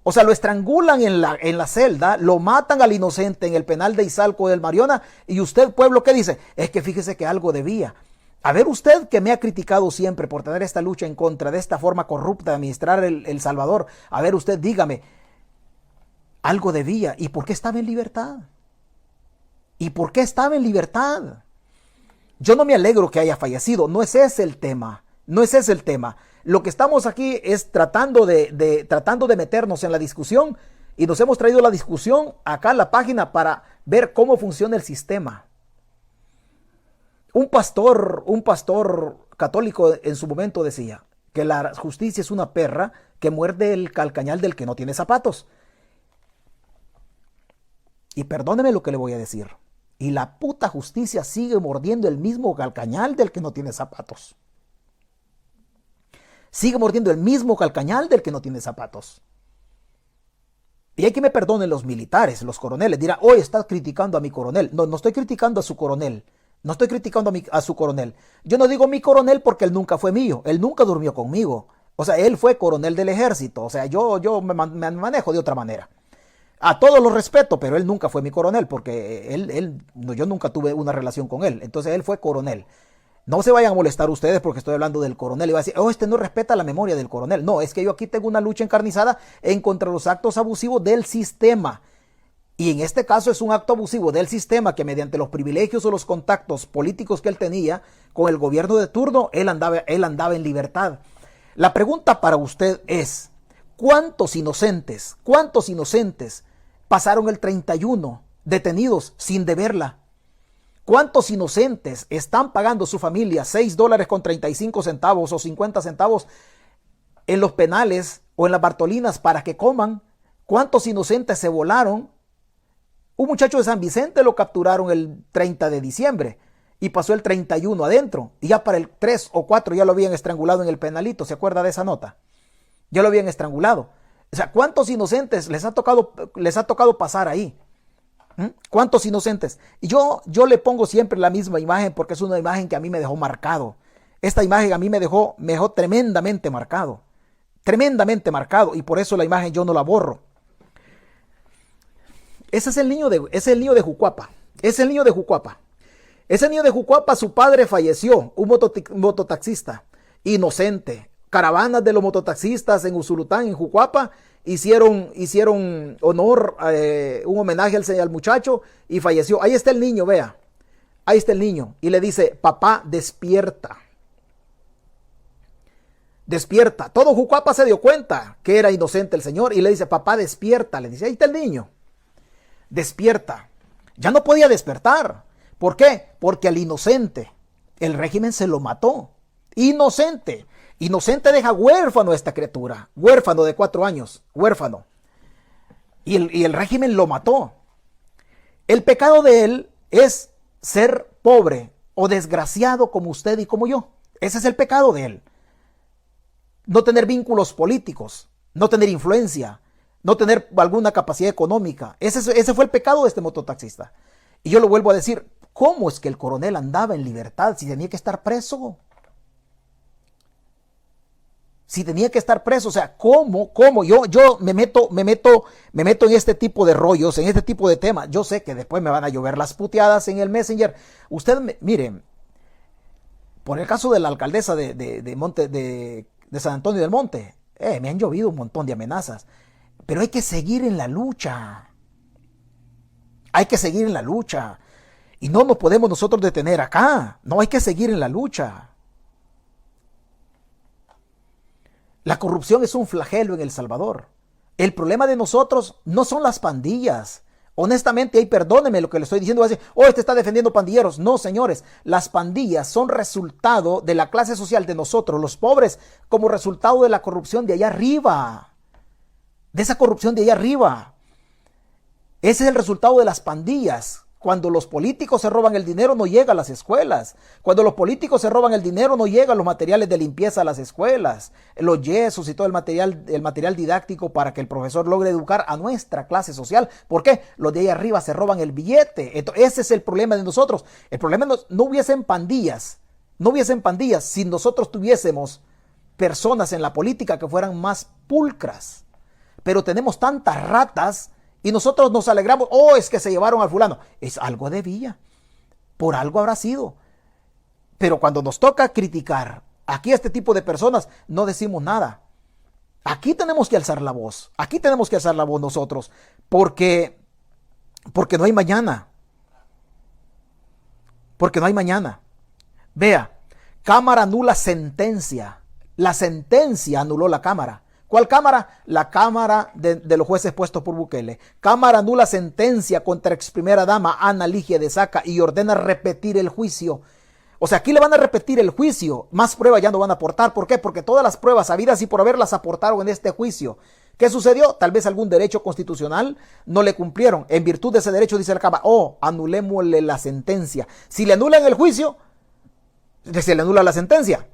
O sea, lo estrangulan en la celda, lo matan al inocente en el penal de Izalco del Mariona, y usted, pueblo, ¿qué dice? Es que fíjese que algo debía. A ver, usted que me ha criticado siempre por tener esta lucha en contra de esta forma corrupta de administrar El Salvador, a ver, usted dígame, algo debía. ¿Y por qué estaba en libertad? ¿Y por qué estaba en libertad? Yo no me alegro que haya fallecido, no es ese el tema, no es ese el tema. Lo que estamos aquí es tratando de meternos en la discusión y nos hemos traído la discusión acá en la página para ver cómo funciona el sistema. Un pastor católico en su momento decía que la justicia es una perra que muerde el calcañal del que no tiene zapatos. Y perdóneme lo que le voy a decir. Y la puta justicia sigue mordiendo el mismo calcañal del que no tiene zapatos. Sigue mordiendo el mismo calcañal del que no tiene zapatos. Y hay que me perdonen los militares, los coroneles. Dirá, hoy estás criticando a mi coronel. No, no estoy criticando a su coronel. No estoy criticando a su coronel. Yo no digo mi coronel porque él nunca fue mío. Él nunca durmió conmigo. O sea, él fue coronel del ejército. O sea, yo me manejo de otra manera. A todos los respeto, pero él nunca fue mi coronel porque yo nunca tuve una relación con él. Entonces él fue coronel. No se vayan a molestar ustedes porque estoy hablando del coronel y va a decir, este no respeta la memoria del coronel. No, es que yo aquí tengo una lucha encarnizada en contra de los actos abusivos del sistema. Y en este caso es un acto abusivo del sistema que mediante los privilegios o los contactos políticos que él tenía con el gobierno de turno, él andaba en libertad. La pregunta para usted es, ¿cuántos inocentes pasaron el 31 detenidos sin deberla? ¿Cuántos inocentes están pagando su familia $6.35 o 50 centavos en los penales o en las Bartolinas para que coman? ¿Cuántos inocentes se volaron? Un muchacho de San Vicente lo capturaron el 30 de diciembre y pasó el 31 adentro. Y ya para el 3 o 4 ya lo habían estrangulado en el penalito. ¿Se acuerda de esa nota? Ya lo habían estrangulado. O sea, ¿cuántos inocentes les ha tocado pasar ahí? ¿Cuántos inocentes? Y yo le pongo siempre la misma imagen porque es una imagen que a mí me dejó marcado. Esta imagen a mí me dejó tremendamente marcado. Tremendamente marcado. Y por eso la imagen yo no la borro. Ese es el niño de Jucuapa. Ese niño de Jucuapa, su padre falleció, un mototaxista, inocente. Caravanas de los mototaxistas en Usulután, en Jucuapa, hicieron honor, un homenaje al muchacho y falleció. Ahí está el niño, vea. Ahí está el niño. Y le dice, papá, despierta. Despierta. Todo Jucuapa se dio cuenta que era inocente el señor y le dice, papá, despierta. Le dice, ahí está el niño. Despierta. Ya no podía despertar. ¿Por qué? Porque al inocente el régimen se lo mató. Inocente. Inocente deja huérfano a esta criatura. Huérfano de 4 años. Huérfano. Y el régimen lo mató. El pecado de él es ser pobre o desgraciado como usted y como yo. Ese es el pecado de él. No tener vínculos políticos. No tener influencia. No tener alguna capacidad económica. Ese fue el pecado de este mototaxista. Y yo lo vuelvo a decir, ¿cómo es que el coronel andaba en libertad si tenía que estar preso? Si tenía que estar preso, o sea, ¿cómo? Yo me meto en este tipo de rollos, en este tipo de temas. Yo sé que después me van a llover las puteadas en el Messenger. Miren, por el caso de la alcaldesa de San Antonio del Monte, me han llovido un montón de amenazas. Pero hay que seguir en la lucha. Hay que seguir en la lucha. Y no nos podemos nosotros detener acá. No, hay que seguir en la lucha. La corrupción es un flagelo en El Salvador. El problema de nosotros no son las pandillas. Honestamente, perdónenme lo que le estoy diciendo. Este está defendiendo pandilleros. No, señores. Las pandillas son resultado de la clase social de nosotros, los pobres, como resultado de la corrupción de allá arriba. De esa corrupción de allá arriba. Ese es el resultado de las pandillas. Cuando los políticos se roban el dinero, no llega a las escuelas. Cuando los políticos se roban el dinero, no llegan los materiales de limpieza a las escuelas, los yesos y todo el material didáctico para que el profesor logre educar a nuestra clase social. ¿Por qué? Los de ahí arriba se roban el billete. Ese es el problema de nosotros. El problema no hubiesen pandillas si nosotros tuviésemos personas en la política que fueran más pulcras. Pero tenemos tantas ratas y nosotros nos alegramos. Es que se llevaron al fulano. Es algo de Villa. Por algo habrá sido. Pero cuando nos toca criticar aquí a este tipo de personas, no decimos nada. Aquí tenemos que alzar la voz. Aquí tenemos que alzar la voz nosotros. Porque no hay mañana. Porque no hay mañana. Vea, Cámara anula sentencia. La sentencia anuló la Cámara. ¿Cuál Cámara? La Cámara de los jueces puestos por Bukele. Cámara anula sentencia contra ex primera dama Ana Ligia de Saca y ordena repetir el juicio. O sea, aquí le van a repetir el juicio. Más pruebas ya no van a aportar. ¿Por qué? Porque todas las pruebas habidas y por haber las aportaron en este juicio. ¿Qué sucedió? Tal vez algún derecho constitucional no le cumplieron. En virtud de ese derecho dice la Cámara, anulémosle la sentencia. Si le anulan el juicio, se le anula la sentencia.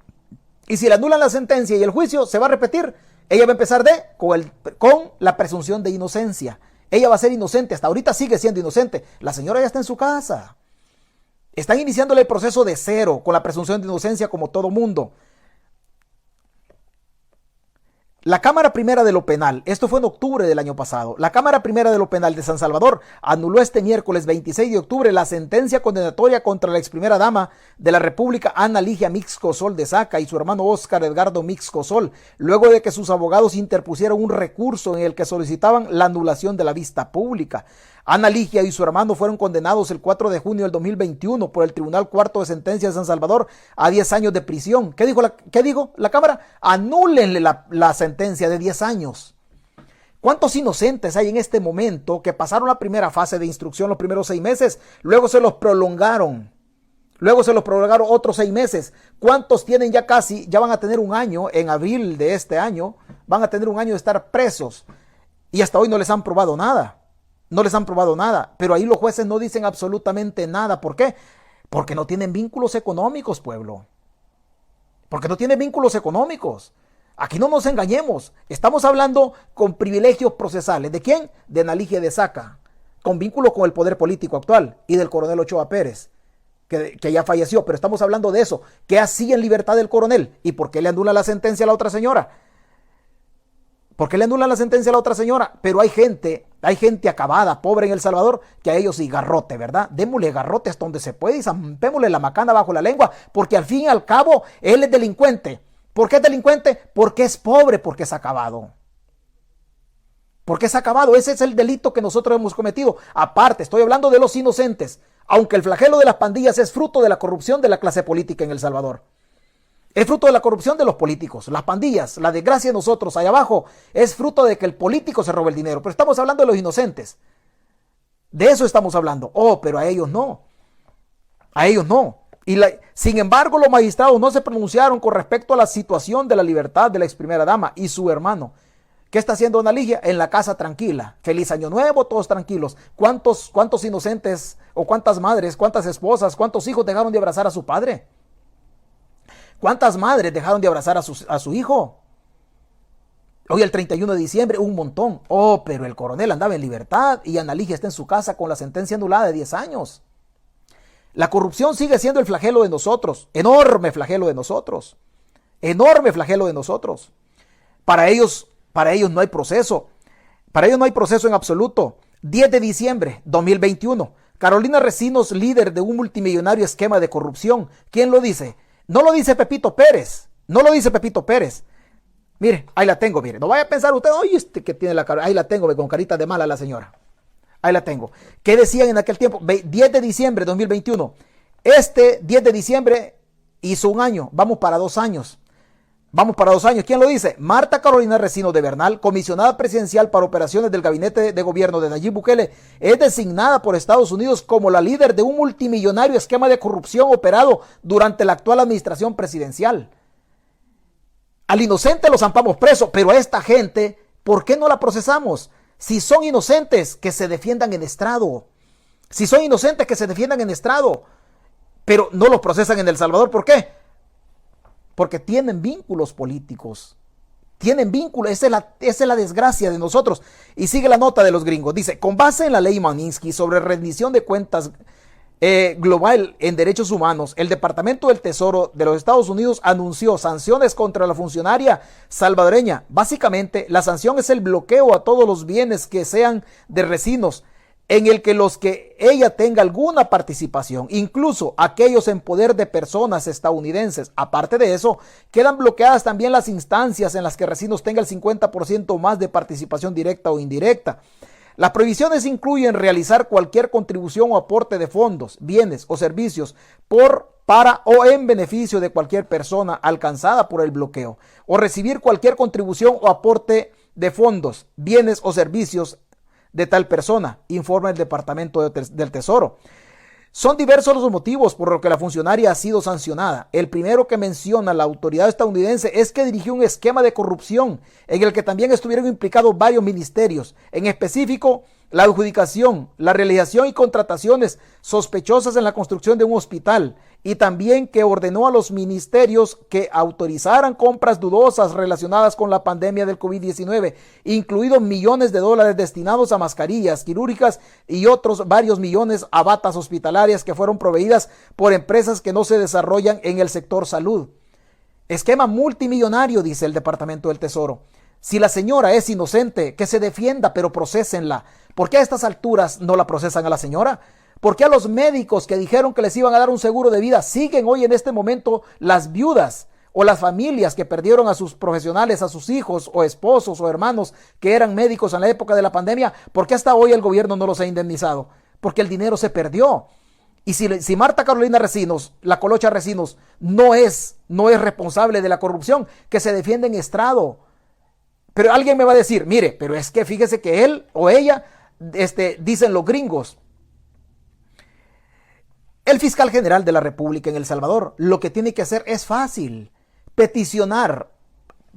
Y si le anulan la sentencia y el juicio se va a repetir, ella va a empezar con la presunción de inocencia. Ella va a ser inocente, hasta ahorita sigue siendo inocente. La señora ya está en su casa. Están iniciándole el proceso de cero, con la presunción de inocencia como todo mundo. La Cámara Primera de lo Penal, esto fue en octubre del año pasado, la Cámara Primera de lo Penal de San Salvador anuló este miércoles 26 de octubre la sentencia condenatoria contra la ex primera dama de la República Ana Ligia Mixcosol de Saca y su hermano Óscar Edgardo Mixcosol, luego de que sus abogados interpusieron un recurso en el que solicitaban la anulación de la vista pública. Ana Ligia y su hermano fueron condenados el 4 de junio del 2021 por el Tribunal Cuarto de Sentencia de San Salvador a 10 años de prisión. ¿Qué dijo la Cámara? Anúlenle la sentencia de 10 años. ¿Cuántos inocentes hay en este momento que pasaron la primera fase de instrucción los primeros 6 meses? Luego se los prolongaron. Otros 6 meses. ¿Cuántos tienen ya van a tener un año, en abril de este año, van a tener un año de estar presos? Y hasta hoy no les han probado nada. Pero ahí los jueces no dicen absolutamente nada. ¿Por qué? Porque no tienen vínculos económicos, pueblo. Porque no tienen vínculos económicos. Aquí no nos engañemos. Estamos hablando con privilegios procesales. ¿De quién? De Ana Ligia de Saca, con vínculo con el poder político actual, y del coronel Ochoa Pérez, que ya falleció. Pero estamos hablando de eso. ¿Qué hacía en libertad el coronel? ¿Y por qué le anula la sentencia a la otra señora? Pero hay gente acabada, pobre en El Salvador, que a ellos sí, garrote, ¿verdad? Démosle garrote hasta donde se puede y zampémosle la macana bajo la lengua, porque al fin y al cabo él es delincuente. ¿Por qué es delincuente? Porque es pobre, porque es acabado. Ese es el delito que nosotros hemos cometido. Aparte, estoy hablando de los inocentes, aunque el flagelo de las pandillas es fruto de la corrupción de la clase política en El Salvador. Es fruto de la corrupción de los políticos. Las pandillas, la desgracia de nosotros allá abajo, es fruto de que el político se roba el dinero. Pero estamos hablando de los inocentes. De eso estamos hablando. Pero a ellos no. Sin embargo, los magistrados no se pronunciaron con respecto a la situación de la libertad de la ex primera dama y su hermano. ¿Qué está haciendo Ana Ligia? En la casa tranquila. Feliz año nuevo, todos tranquilos. ¿Cuántos inocentes o cuántas madres, cuántas esposas, cuántos hijos dejaron de abrazar a su padre? ¿Cuántas madres dejaron de abrazar a su hijo? Hoy el 31 de diciembre, un montón. Pero el coronel andaba en libertad y Ana Ligia está en su casa con la sentencia anulada de 10 años. La corrupción sigue siendo el flagelo de nosotros. Enorme flagelo de nosotros. Para ellos no hay proceso. En absoluto. 10 de diciembre 2021. Carolina Recinos, líder de un multimillonario esquema de corrupción. ¿Quién lo dice? No lo dice Pepito Pérez. Mire, ahí la tengo, mire. No vaya a pensar usted, oye, que tiene la cara. Ahí la tengo, con carita de mala la señora. Ahí la tengo. ¿Qué decían en aquel tiempo? 10 de diciembre de 2021. 10 de diciembre hizo un año. Vamos para 2 años. ¿Quién lo dice? Marta Carolina Recinos de Bernal, comisionada presidencial para operaciones del gabinete de gobierno de Nayib Bukele, es designada por Estados Unidos como la líder de un multimillonario esquema de corrupción operado durante la actual administración presidencial. Al inocente lo zampamos preso, pero a esta gente, ¿por qué no la procesamos? Si son inocentes, que se defiendan en estrado. Pero no los procesan en El Salvador. ¿Por qué? Porque tienen vínculos políticos. Esa es la desgracia de nosotros. Y sigue la nota de los gringos. Dice, con base en la ley Magnitsky sobre rendición de cuentas global en derechos humanos, el Departamento del Tesoro de los Estados Unidos anunció sanciones contra la funcionaria salvadoreña. Básicamente, la sanción es el bloqueo a todos los bienes que sean de Recinos, en el que los que ella tenga alguna participación, incluso aquellos en poder de personas estadounidenses. Aparte de eso, quedan bloqueadas también las instancias en las que Recinos tenga el 50% más de participación directa o indirecta. Las prohibiciones incluyen realizar cualquier contribución o aporte de fondos, bienes o servicios para o en beneficio de cualquier persona alcanzada por el bloqueo, o recibir cualquier contribución o aporte de fondos, bienes o servicios de tal persona, informa el Departamento del Tesoro. Son diversos los motivos por los que la funcionaria ha sido sancionada. El primero que menciona la autoridad estadounidense es que dirigió un esquema de corrupción en el que también estuvieron implicados varios ministerios, en específico la adjudicación, la realización y contrataciones sospechosas en la construcción de un hospital, y también que ordenó a los ministerios que autorizaran compras dudosas relacionadas con la pandemia del COVID-19, incluidos millones de dólares destinados a mascarillas quirúrgicas y otros varios millones a batas hospitalarias que fueron proveídas por empresas que no se desarrollan en el sector salud. Esquema multimillonario, dice el Departamento del Tesoro. Si la señora es inocente, que se defienda, pero procesenla. ¿Por qué a estas alturas no la procesan a la señora? ¿Por qué a los médicos que dijeron que les iban a dar un seguro de vida siguen hoy en este momento las viudas o las familias que perdieron a sus profesionales, a sus hijos o esposos o hermanos que eran médicos en la época de la pandemia, ¿por qué hasta hoy el gobierno no los ha indemnizado? Porque el dinero se perdió. Y si Marta Carolina Recinos, la Colocha Recinos, no es responsable de la corrupción, que se defiende en estrado. Pero alguien me va a decir, mire, pero es que fíjese que él o ella, dicen los gringos. El fiscal general de la República en El Salvador lo que tiene que hacer es fácil: peticionar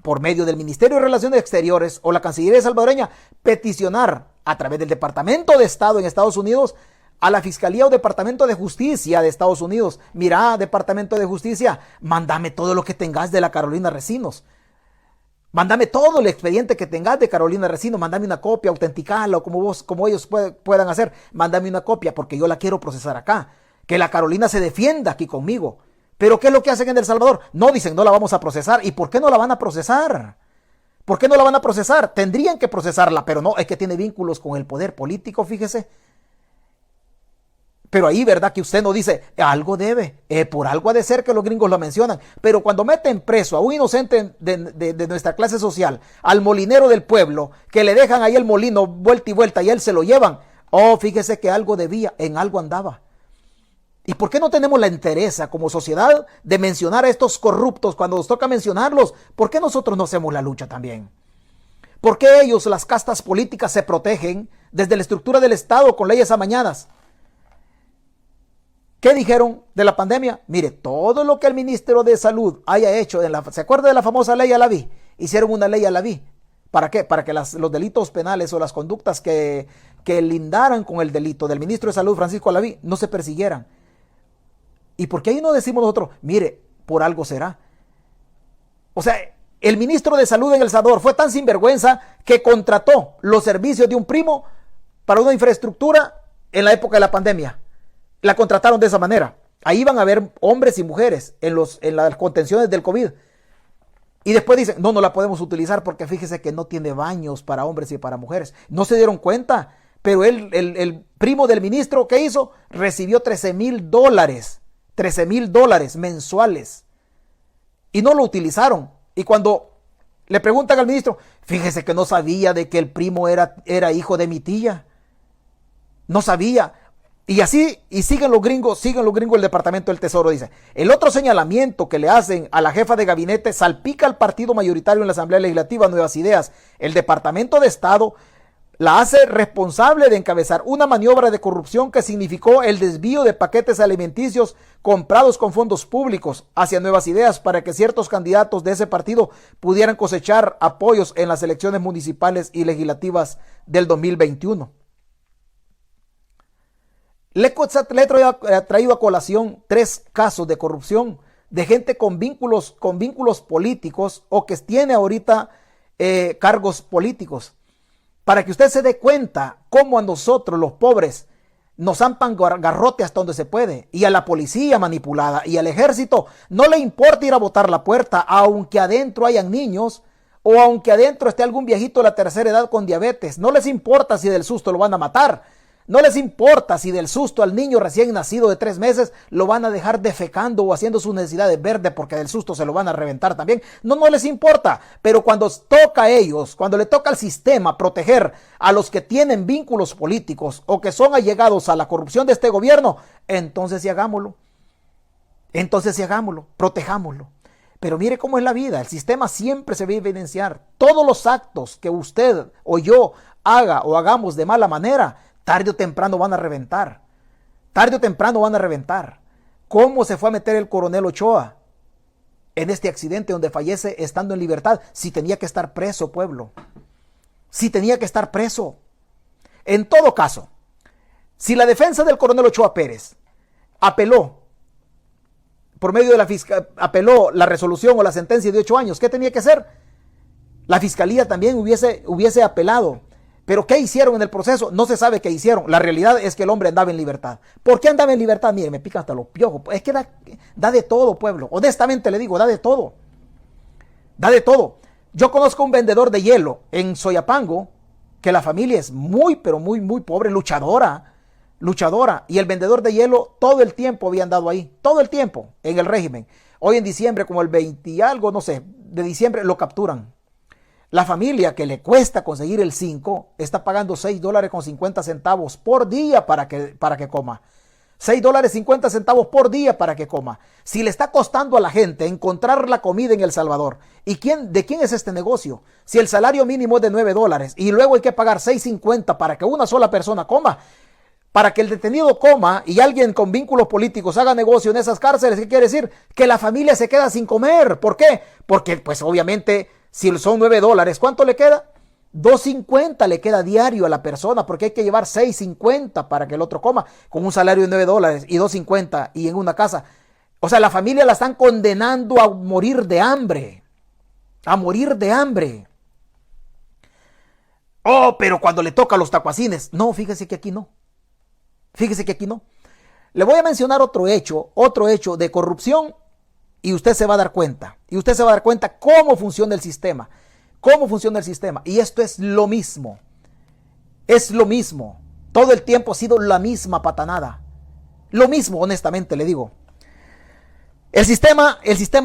por medio del Ministerio de Relaciones Exteriores o la Cancillería salvadoreña, peticionar a través del Departamento de Estado en Estados Unidos a la Fiscalía o Departamento de Justicia de Estados Unidos. Mira, Departamento de Justicia, mándame todo lo que tengas de la Carolina Recinos. Mándame todo el expediente que tengas de Carolina Recinos, mándame una copia, autenticala o como ellos puedan hacer, mándame una copia porque yo la quiero procesar acá. Que la Carolina se defienda aquí conmigo. Pero ¿qué es lo que hacen en El Salvador? No, dicen, no la vamos a procesar. ¿Y por qué no la van a procesar? ¿Por qué no la van a procesar? Tendrían que procesarla, pero no, es que tiene vínculos con el poder político, fíjese. Pero ahí, ¿verdad? Que usted no dice, algo debe, por algo ha de ser que los gringos lo mencionan. Pero cuando meten preso a un inocente de nuestra clase social, al molinero del pueblo, que le dejan ahí el molino vuelta y vuelta y él se lo llevan, oh, fíjese que algo debía, en algo andaba. ¿Y por qué no tenemos la entereza como sociedad de mencionar a estos corruptos cuando nos toca mencionarlos? ¿Por qué nosotros no hacemos la lucha también? ¿Por qué ellos, las castas políticas, se protegen desde la estructura del Estado con leyes amañadas? ¿Qué dijeron de la pandemia? Mire, todo lo que el ministro de Salud haya hecho, ¿se acuerda de la famosa ley Alaví? Hicieron una ley Alaví. ¿Para qué? Para que los delitos penales o las conductas que lindaran con el delito del ministro de Salud, Francisco Alaví, no se persiguieran. ¿Y por qué ahí no decimos nosotros, mire, por algo será? O sea, el ministro de Salud en El Salvador fue tan sinvergüenza que contrató los servicios de un primo para una infraestructura en la época de la pandemia. La contrataron de esa manera. Ahí van a haber hombres y mujeres en las contenciones del COVID. Y después dicen, no la podemos utilizar porque fíjese que no tiene baños para hombres y para mujeres. No se dieron cuenta, pero el primo del ministro, ¿qué hizo? Recibió $13,000. $13,000 mensuales. Y no lo utilizaron. Y cuando le preguntan al ministro, fíjese que no sabía de que el primo era hijo de mi tía. No sabía. Y así, y siguen los gringos el Departamento del Tesoro, dice. El otro señalamiento que le hacen a la jefa de gabinete salpica al partido mayoritario en la Asamblea Legislativa, Nuevas Ideas. El Departamento de Estado la hace responsable de encabezar una maniobra de corrupción que significó el desvío de paquetes alimenticios comprados con fondos públicos hacia Nuevas Ideas para que ciertos candidatos de ese partido pudieran cosechar apoyos en las elecciones municipales y legislativas del 2021. Le he traído a colación 3 casos de corrupción de gente con vínculos políticos o que tiene ahorita cargos políticos. Para que usted se dé cuenta cómo a nosotros los pobres nos zampan garrote hasta donde se puede. Y a la policía manipulada y al ejército no le importa ir a botar la puerta, aunque adentro hayan niños o aunque adentro esté algún viejito de la tercera edad con diabetes. No les importa si del susto lo van a matar. No les importa si del susto al niño recién nacido de 3 meses lo van a dejar defecando o haciendo sus necesidades verdes porque del susto se lo van a reventar también. No les importa. Pero cuando toca a ellos, cuando le toca al sistema proteger a los que tienen vínculos políticos o que son allegados a la corrupción de este gobierno, entonces sí hagámoslo. Protejámoslo. Pero mire cómo es la vida. El sistema siempre se va a evidenciar. Todos los actos que usted o yo haga o hagamos de mala manera, tarde o temprano van a reventar. ¿Cómo se fue a meter el coronel Ochoa en este accidente donde fallece estando en libertad? Si tenía que estar preso, pueblo. Si tenía que estar preso. En todo caso, si la defensa del coronel Ochoa Pérez apeló por medio de la fiscalía, apeló la resolución o la sentencia de 8 años, ¿qué tenía que hacer? La fiscalía también hubiese apelado. ¿Pero qué hicieron en el proceso? No se sabe qué hicieron. La realidad es que el hombre andaba en libertad. ¿Por qué andaba en libertad? Mire, me pican hasta los piojos. Es que da de todo, pueblo. Honestamente le digo, da de todo. Yo conozco un vendedor de hielo en Soyapango, que la familia es muy, pero muy, muy pobre, luchadora. Y el vendedor de hielo todo el tiempo había andado ahí. Todo el tiempo en el régimen. Hoy en diciembre, como el 20 y algo, no sé, de diciembre, lo capturan. La familia que le cuesta conseguir el 5 está pagando $6.50 por día para que coma. $6.50 por día para que coma. Si le está costando a la gente encontrar la comida en El Salvador, ¿y de quién es este negocio? Si el salario mínimo es de $9 y luego hay que pagar $6.50 para que una sola persona coma, para que el detenido coma y alguien con vínculos políticos haga negocio en esas cárceles, ¿qué quiere decir? Que la familia se queda sin comer. ¿Por qué? Porque pues obviamente si son $9, ¿cuánto le queda? $2.50 le queda diario a la persona, porque hay que llevar $6.50 para que el otro coma, con un salario de $9 y $2.50 y en una casa. O sea, la familia la están condenando a morir de hambre. A morir de hambre. Oh, pero cuando le toca a los tacuacines. No, fíjese que aquí no. Fíjese que aquí no. Le voy a mencionar otro hecho de corrupción y usted se va a dar cuenta. Y usted se va a dar cuenta cómo funciona el sistema. ¿Cómo funciona el sistema? Y esto es lo mismo. Es lo mismo. Todo el tiempo ha sido la misma patanada. Lo mismo, honestamente le digo. El sistema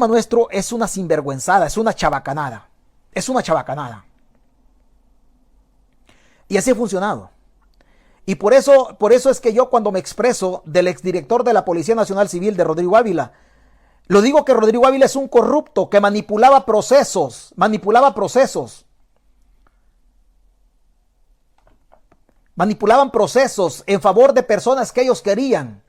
nuestro es una sinvergüenzada, es una chabacanada. Es una chabacanada. Y así ha funcionado. Y por eso es que yo cuando me expreso del exdirector de la Policía Nacional Civil, de Rodrigo Ávila, lo digo que Rodrigo Ávila es un corrupto que manipulaba procesos. Manipulaban procesos en favor de personas que ellos querían.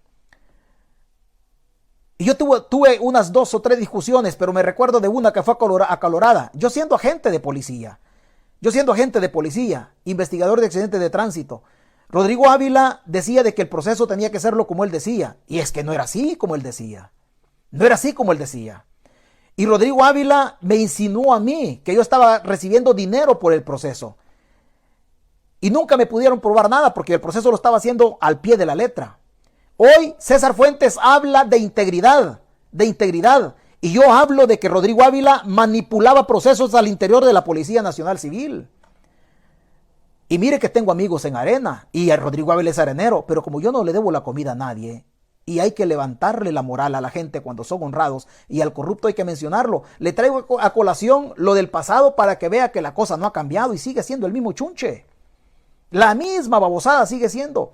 Y yo tuve unas 2 o 3 discusiones, pero me recuerdo de una que fue acalorada. Yo siendo agente de policía, investigador de accidentes de tránsito, Rodrigo Ávila decía de que el proceso tenía que serlo como él decía. Y es que no era así como él decía. No era así como él decía. Y Rodrigo Ávila me insinuó a mí que yo estaba recibiendo dinero por el proceso. Y nunca me pudieron probar nada porque el proceso lo estaba haciendo al pie de la letra. Hoy César Fuentes habla de integridad. Y yo hablo de que Rodrigo Ávila manipulaba procesos al interior de la Policía Nacional Civil. Y mire que tengo amigos en Arena y a Rodrigo Ávila es arenero, pero como yo no le debo la comida a nadie, y hay que levantarle la moral a la gente cuando son honrados, y al corrupto hay que mencionarlo. Le traigo a colación lo del pasado para que vea que la cosa no ha cambiado y sigue siendo el mismo chunche. La misma babosada sigue siendo.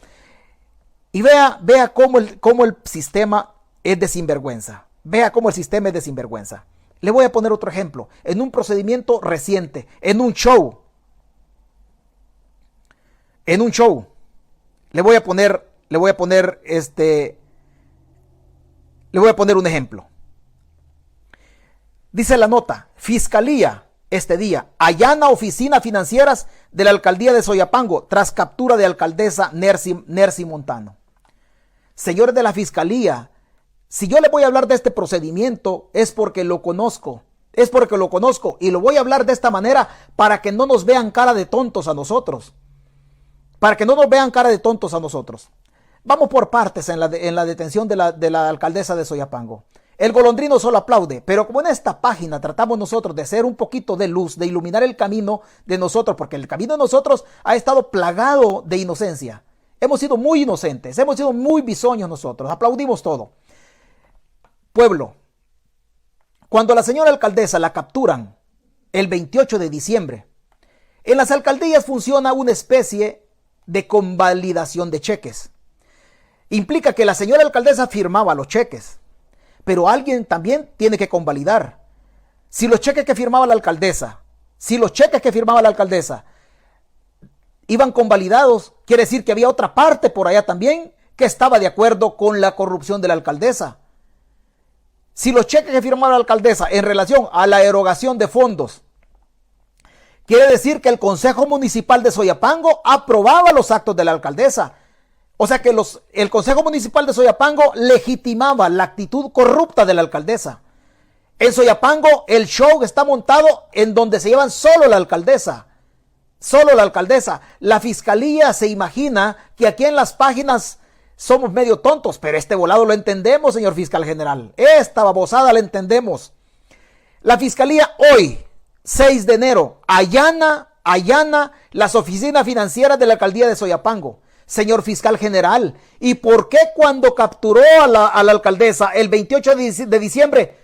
Y vea cómo el sistema es de sinvergüenza. Vea cómo el sistema es de sinvergüenza. Le voy a poner otro ejemplo. En un procedimiento reciente, en un show. Le voy a poner un ejemplo. Dice la nota: Fiscalía este día allana oficinas financieras de la alcaldía de Soyapango tras captura de alcaldesa Nercy Montano. Señores de la Fiscalía, si yo le voy a hablar de este procedimiento es porque lo conozco. Y lo voy a hablar de esta manera para que no nos vean cara de tontos a nosotros. Vamos por partes en la detención de la alcaldesa de Soyapango. El golondrino solo aplaude, pero como en esta página tratamos nosotros de hacer un poquito de luz, de iluminar el camino de nosotros, porque el camino de nosotros ha estado plagado de inocencia. Hemos sido muy inocentes, hemos sido muy bisoños nosotros, aplaudimos todo. Pueblo, cuando a la señora alcaldesa la capturan el 28 de diciembre, en las alcaldías funciona una especie de convalidación de cheques. Implica que la señora alcaldesa firmaba los cheques, pero alguien también tiene que convalidar. Si los cheques que firmaba la alcaldesa iban convalidados, quiere decir que había otra parte por allá también que estaba de acuerdo con la corrupción de la alcaldesa. Si los cheques que firmaba la alcaldesa en relación a la erogación de fondos, quiere decir que el Consejo Municipal de Soyapango aprobaba los actos de la alcaldesa. O sea que el Consejo Municipal de Soyapango legitimaba la actitud corrupta de la alcaldesa. En Soyapango el show está montado en donde se llevan solo la alcaldesa. La Fiscalía se imagina que aquí en las páginas somos medio tontos, pero este volado lo entendemos, señor Fiscal General. Esta babosada la entendemos. La Fiscalía hoy, 6 de enero, allana las oficinas financieras de la alcaldía de Soyapango. Señor Fiscal General, ¿y por qué cuando capturó a la alcaldesa el 28 de diciembre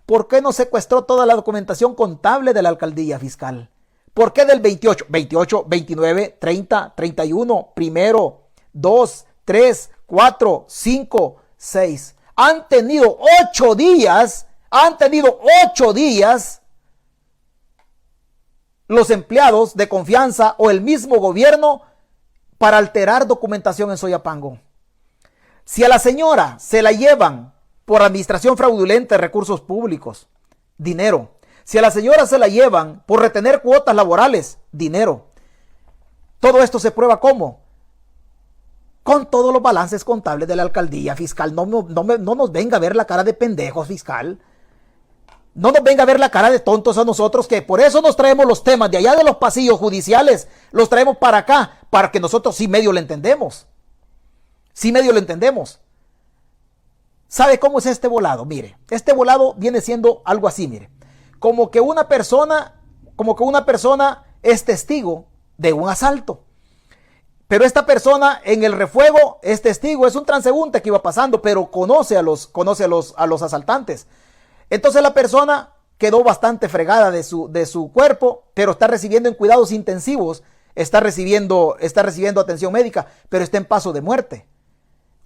¿por qué no secuestró toda la documentación contable de la alcaldía, fiscal? ¿Por qué del 28, 29, 30, 31, primero, 2, 3, 4, 5, 6? Han tenido 8 días los empleados de confianza o el mismo gobierno para alterar documentación en Soyapango. Si a la señora se la llevan por administración fraudulenta de recursos públicos, dinero. Si a la señora se la llevan por retener cuotas laborales, dinero. Todo esto se prueba ¿cómo? Con todos los balances contables de la alcaldía, fiscal. No nos venga a ver la cara de pendejos, fiscal. No nos venga a ver la cara de tontos a nosotros, que por eso nos traemos los temas de allá de los pasillos judiciales, los traemos para acá, para que nosotros sí medio lo entendemos. Sí medio lo entendemos. ¿Sabe cómo es este volado? Mire, este volado viene siendo algo así, mire. Como que una persona es testigo de un asalto. Pero esta persona en el refuego es testigo, es un transeúnte que iba pasando, pero conoce a los asaltantes. Entonces la persona quedó bastante fregada de su cuerpo, pero está recibiendo en cuidados intensivos, está recibiendo atención médica, pero está en paso de muerte.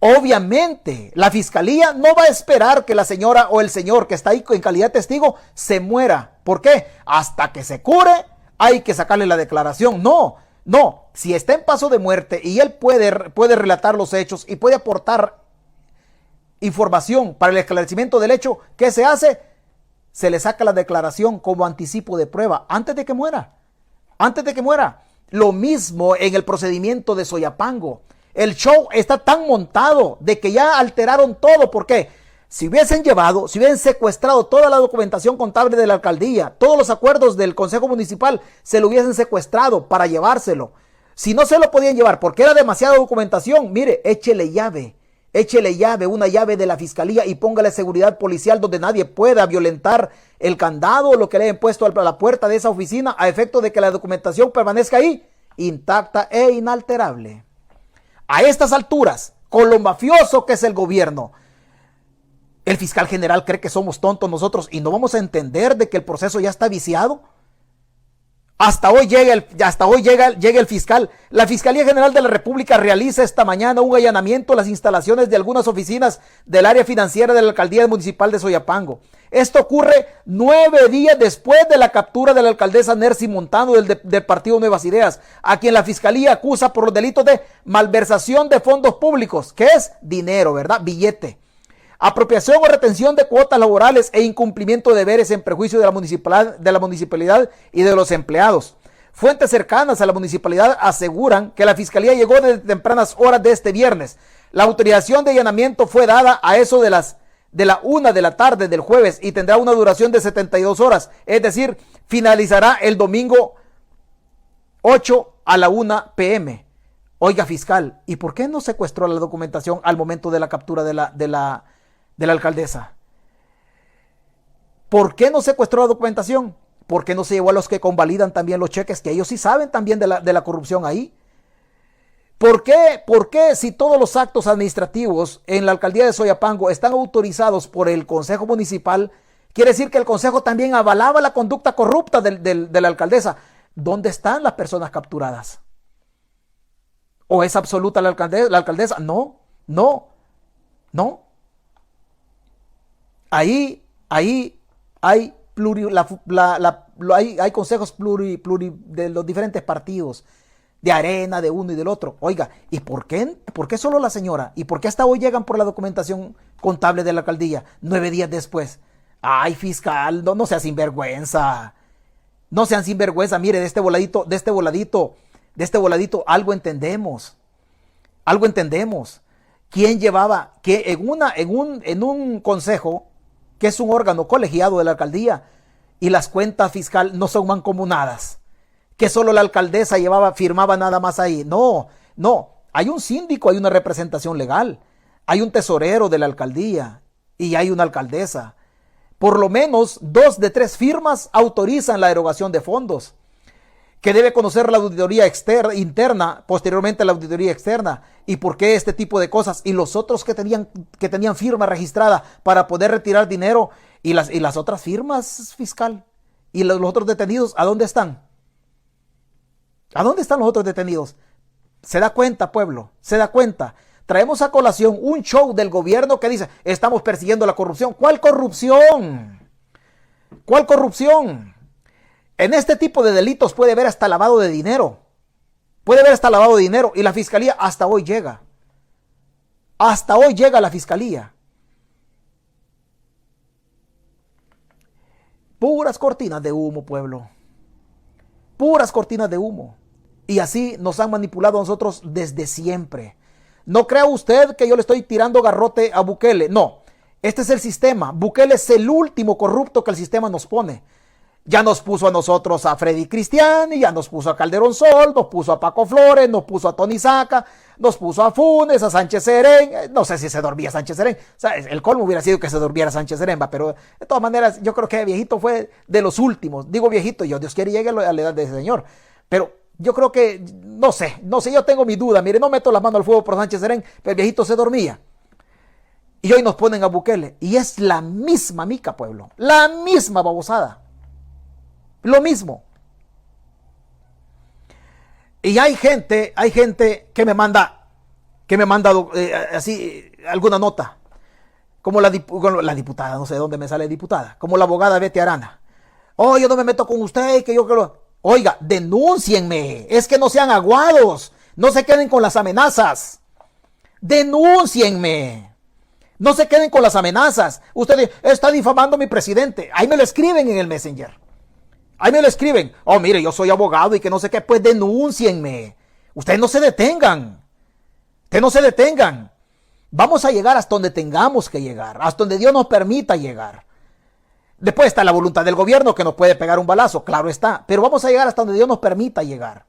Obviamente, la fiscalía no va a esperar que la señora o el señor que está ahí en calidad de testigo se muera. ¿Por qué? Hasta que se cure hay que sacarle la declaración. No, si está en paso de muerte y él puede relatar los hechos y puede aportar información para el esclarecimiento del hecho, ¿qué se hace? Se le saca la declaración como anticipo de prueba antes de que muera. Lo mismo en el procedimiento de Soyapango. El show está tan montado de que ya alteraron todo. ¿Por qué? Si hubiesen secuestrado toda la documentación contable de la alcaldía, todos los acuerdos del Consejo Municipal, se lo hubiesen secuestrado para llevárselo. Si no se lo podían llevar porque era demasiada documentación, mire, échele llave, una llave de la fiscalía y póngale seguridad policial donde nadie pueda violentar el candado o lo que le hayan puesto a la puerta de esa oficina a efecto de que la documentación permanezca ahí, intacta e inalterable. A estas alturas, con lo mafioso que es el gobierno, el fiscal general cree que somos tontos nosotros y no vamos a entender de que el proceso ya está viciado. Hasta hoy llega el fiscal. La Fiscalía General de la República realiza esta mañana un allanamiento a las instalaciones de algunas oficinas del área financiera de la Alcaldía Municipal de Soyapango. Esto ocurre 9 días después de la captura de la alcaldesa Nercy Montano del partido Nuevas Ideas, a quien la Fiscalía acusa por los delitos de malversación de fondos públicos, que es dinero, ¿verdad? Billete. Apropiación o retención de cuotas laborales e incumplimiento de deberes en perjuicio de la municipalidad y de los empleados. Fuentes cercanas a la municipalidad aseguran que la fiscalía llegó desde tempranas horas de este viernes. La autorización de allanamiento fue dada a eso de la 1 de la tarde del jueves y tendrá una duración de 72 horas. Es decir, finalizará el domingo 8 a la 1 p.m. Oiga, fiscal, ¿y por qué no secuestró la documentación al momento de la captura de la alcaldesa? ¿Por qué no secuestró la documentación? ¿Por qué no se llevó a los que convalidan también los cheques? Que ellos sí saben también de la corrupción ahí. ¿Por qué si todos los actos administrativos en la alcaldía de Soyapango están autorizados por el Consejo Municipal, quiere decir que el Consejo también avalaba la conducta corrupta de la alcaldesa? ¿Dónde están las personas capturadas? ¿O es absoluta la alcaldesa? No. Ahí hay hay consejos de los diferentes partidos, de Arena, de uno y del otro. Oiga, ¿y por qué solo la señora? ¿Y por qué hasta hoy llegan por la documentación contable de la alcaldía 9 días después? Ay, fiscal, no sean sinvergüenza. No sean sinvergüenza. Mire, de este voladito, algo entendemos. ¿Quién llevaba que en un consejo, que es un órgano colegiado de la alcaldía, y las cuentas fiscal no son mancomunadas, que solo la alcaldesa firmaba nada más ahí? No, hay un síndico, hay una representación legal, hay un tesorero de la alcaldía y hay una alcaldesa. Por lo menos 2 de 3 firmas autorizan la erogación de fondos, que debe conocer la auditoría interna, posteriormente la auditoría externa. ¿Y por qué este tipo de cosas? Y los otros que tenían firma registrada para poder retirar dinero, ¿Y las otras firmas, fiscal? ¿Y los otros detenidos, a dónde están? ¿A dónde están los otros detenidos? ¿Se da cuenta, pueblo? ¿Se da cuenta? Traemos a colación un show del gobierno que dice, estamos persiguiendo la corrupción. ¿Cuál corrupción? ¿Cuál corrupción? En este tipo de delitos puede haber hasta lavado de dinero. Puede haber hasta lavado de dinero. Y la fiscalía hasta hoy llega. Hasta hoy llega la fiscalía. Puras cortinas de humo, pueblo. Puras cortinas de humo. Y así nos han manipulado a nosotros desde siempre. No crea usted que yo le estoy tirando garrote a Bukele. No, este es el sistema. Bukele es el último corrupto que el sistema nos pone. Ya nos puso a nosotros a Freddy Cristiani, ya nos puso a Calderón Sol, nos puso a Paco Flores, nos puso a Tony Saca, nos puso a Funes, a Sánchez Serén. No sé si se dormía Sánchez Serén. O sea, el colmo hubiera sido que se durmiera Sánchez Serén, pero de todas maneras yo creo que viejito fue de los últimos. Digo viejito, yo Dios quiere llegue a la edad de ese señor. Pero yo creo que, no sé, yo tengo mi duda. Mire, no meto la mano al fuego por Sánchez Serén, pero el viejito se dormía. Y hoy nos ponen a Bukele. Y es la misma mica, pueblo. La misma babosada. Lo mismo. Y hay gente que me manda así alguna nota. Como la diputada, no sé de dónde me sale diputada. Como la abogada Betty Arana. Oh, yo no me meto con usted, que yo creo. Oiga, denúncienme. Es que no sean aguados. No se queden con las amenazas. Denúncienme. No se queden con las amenazas. Usted está difamando a mi presidente. Ahí me lo escriben en el Messenger. Ahí me lo escriben. Oh, mire, yo soy abogado y que no sé qué. Pues denúncienme. Ustedes no se detengan. Ustedes no se detengan. Vamos a llegar hasta donde tengamos que llegar. Hasta donde Dios nos permita llegar. Después está la voluntad del gobierno que nos puede pegar un balazo. Claro está. Pero vamos a llegar hasta donde Dios nos permita llegar.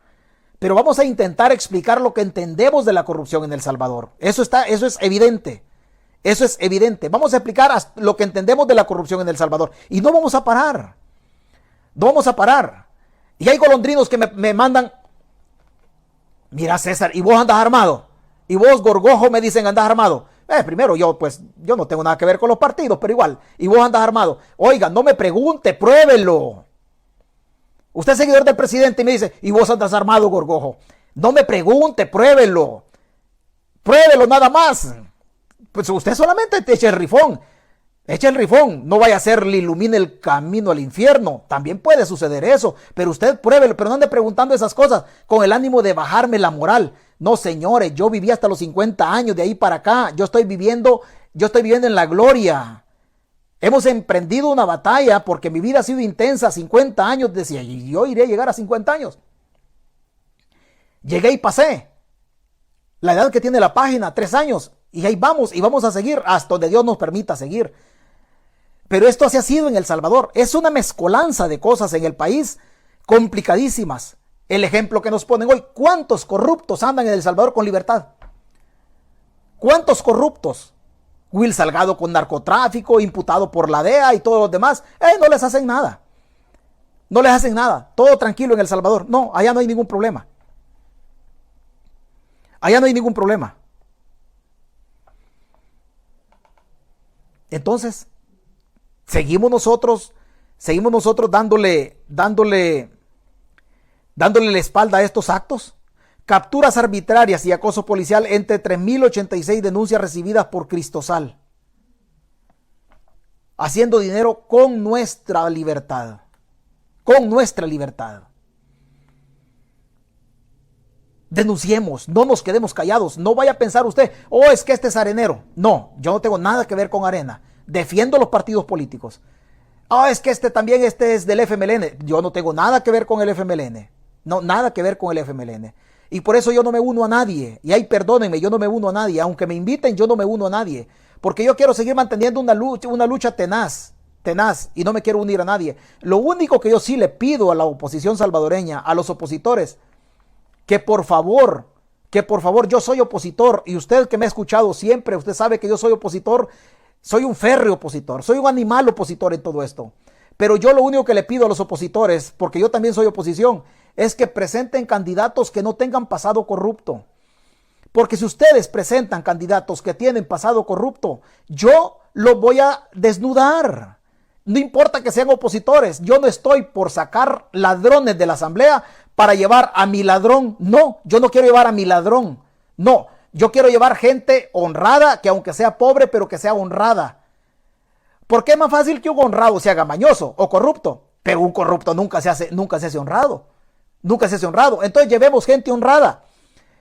Pero vamos a intentar explicar lo que entendemos de la corrupción en El Salvador. Eso es evidente. Eso es evidente. Vamos a explicar lo que entendemos de la corrupción en El Salvador. Y no vamos a parar. No vamos a parar. Y hay golondrinos que me mandan. Mira, César, ¿y vos andas armado? Y vos, Gorgojo, me dicen andas armado. Primero, yo no tengo nada que ver con los partidos, pero igual. Y vos andas armado. Oiga, no me pregunte, pruébelo. Usted es seguidor del presidente y me dice, ¿y vos andas armado, Gorgojo? No me pregunte, pruébelo. Pruébelo nada más. Pues usted solamente te echa el rifón. Echa el rifón, no vaya a ser le ilumine el camino al infierno. También puede suceder eso, pero usted pruébelo, pero no ande preguntando esas cosas con el ánimo de bajarme la moral. No, señores, yo viví hasta los 50 años, de ahí para acá. Yo estoy viviendo en la gloria. Hemos emprendido una batalla porque mi vida ha sido intensa. 50 años, decía, y yo iré a llegar a 50 años. Llegué y pasé. La edad que tiene la página, 3 años. Y ahí vamos, y vamos a seguir hasta donde Dios nos permita seguir. Pero esto así ha sido en El Salvador. Es una mezcolanza de cosas en el país complicadísimas. El ejemplo que nos ponen hoy. ¿Cuántos corruptos andan en El Salvador con libertad? ¿Cuántos corruptos? Will Salgado con narcotráfico, imputado por la DEA y todos los demás. No les hacen nada. No les hacen nada. Todo tranquilo en El Salvador. No, allá no hay ningún problema. Allá no hay ningún problema. Entonces, seguimos nosotros dándole la espalda a estos actos. Capturas arbitrarias y acoso policial entre 3.086 denuncias recibidas por Cristosal. Haciendo dinero con nuestra libertad. Con nuestra libertad. Denunciemos, no nos quedemos callados. No vaya a pensar usted, oh, es que este es arenero. No, yo no tengo nada que ver con arena. Defiendo los partidos políticos. Oh, es que este es del FMLN. Yo no tengo nada que ver con el FMLN. No, nada que ver con el FMLN. Y por eso yo no me uno a nadie. Y ahí perdónenme, yo no me uno a nadie. Aunque me inviten, yo no me uno a nadie. Porque yo quiero seguir manteniendo una lucha tenaz. Y no me quiero unir a nadie. Lo único que yo sí le pido a la oposición salvadoreña, a los opositores, que por favor, yo soy opositor, y usted que me ha escuchado siempre, usted sabe que yo soy opositor, soy un férreo opositor, soy un animal opositor en todo esto. Pero yo lo único que le pido a los opositores, porque yo también soy oposición, es que presenten candidatos que no tengan pasado corrupto. Porque si ustedes presentan candidatos que tienen pasado corrupto, yo los voy a desnudar. No importa que sean opositores. Yo no estoy por sacar ladrones de la asamblea para llevar a mi ladrón. No, yo no quiero llevar a mi ladrón. No, yo quiero llevar gente honrada, que aunque sea pobre, pero que sea honrada. ¿Por qué es más fácil que un honrado se haga mañoso o corrupto? Pero un corrupto nunca se hace honrado. Nunca se hace honrado. Entonces llevemos gente honrada.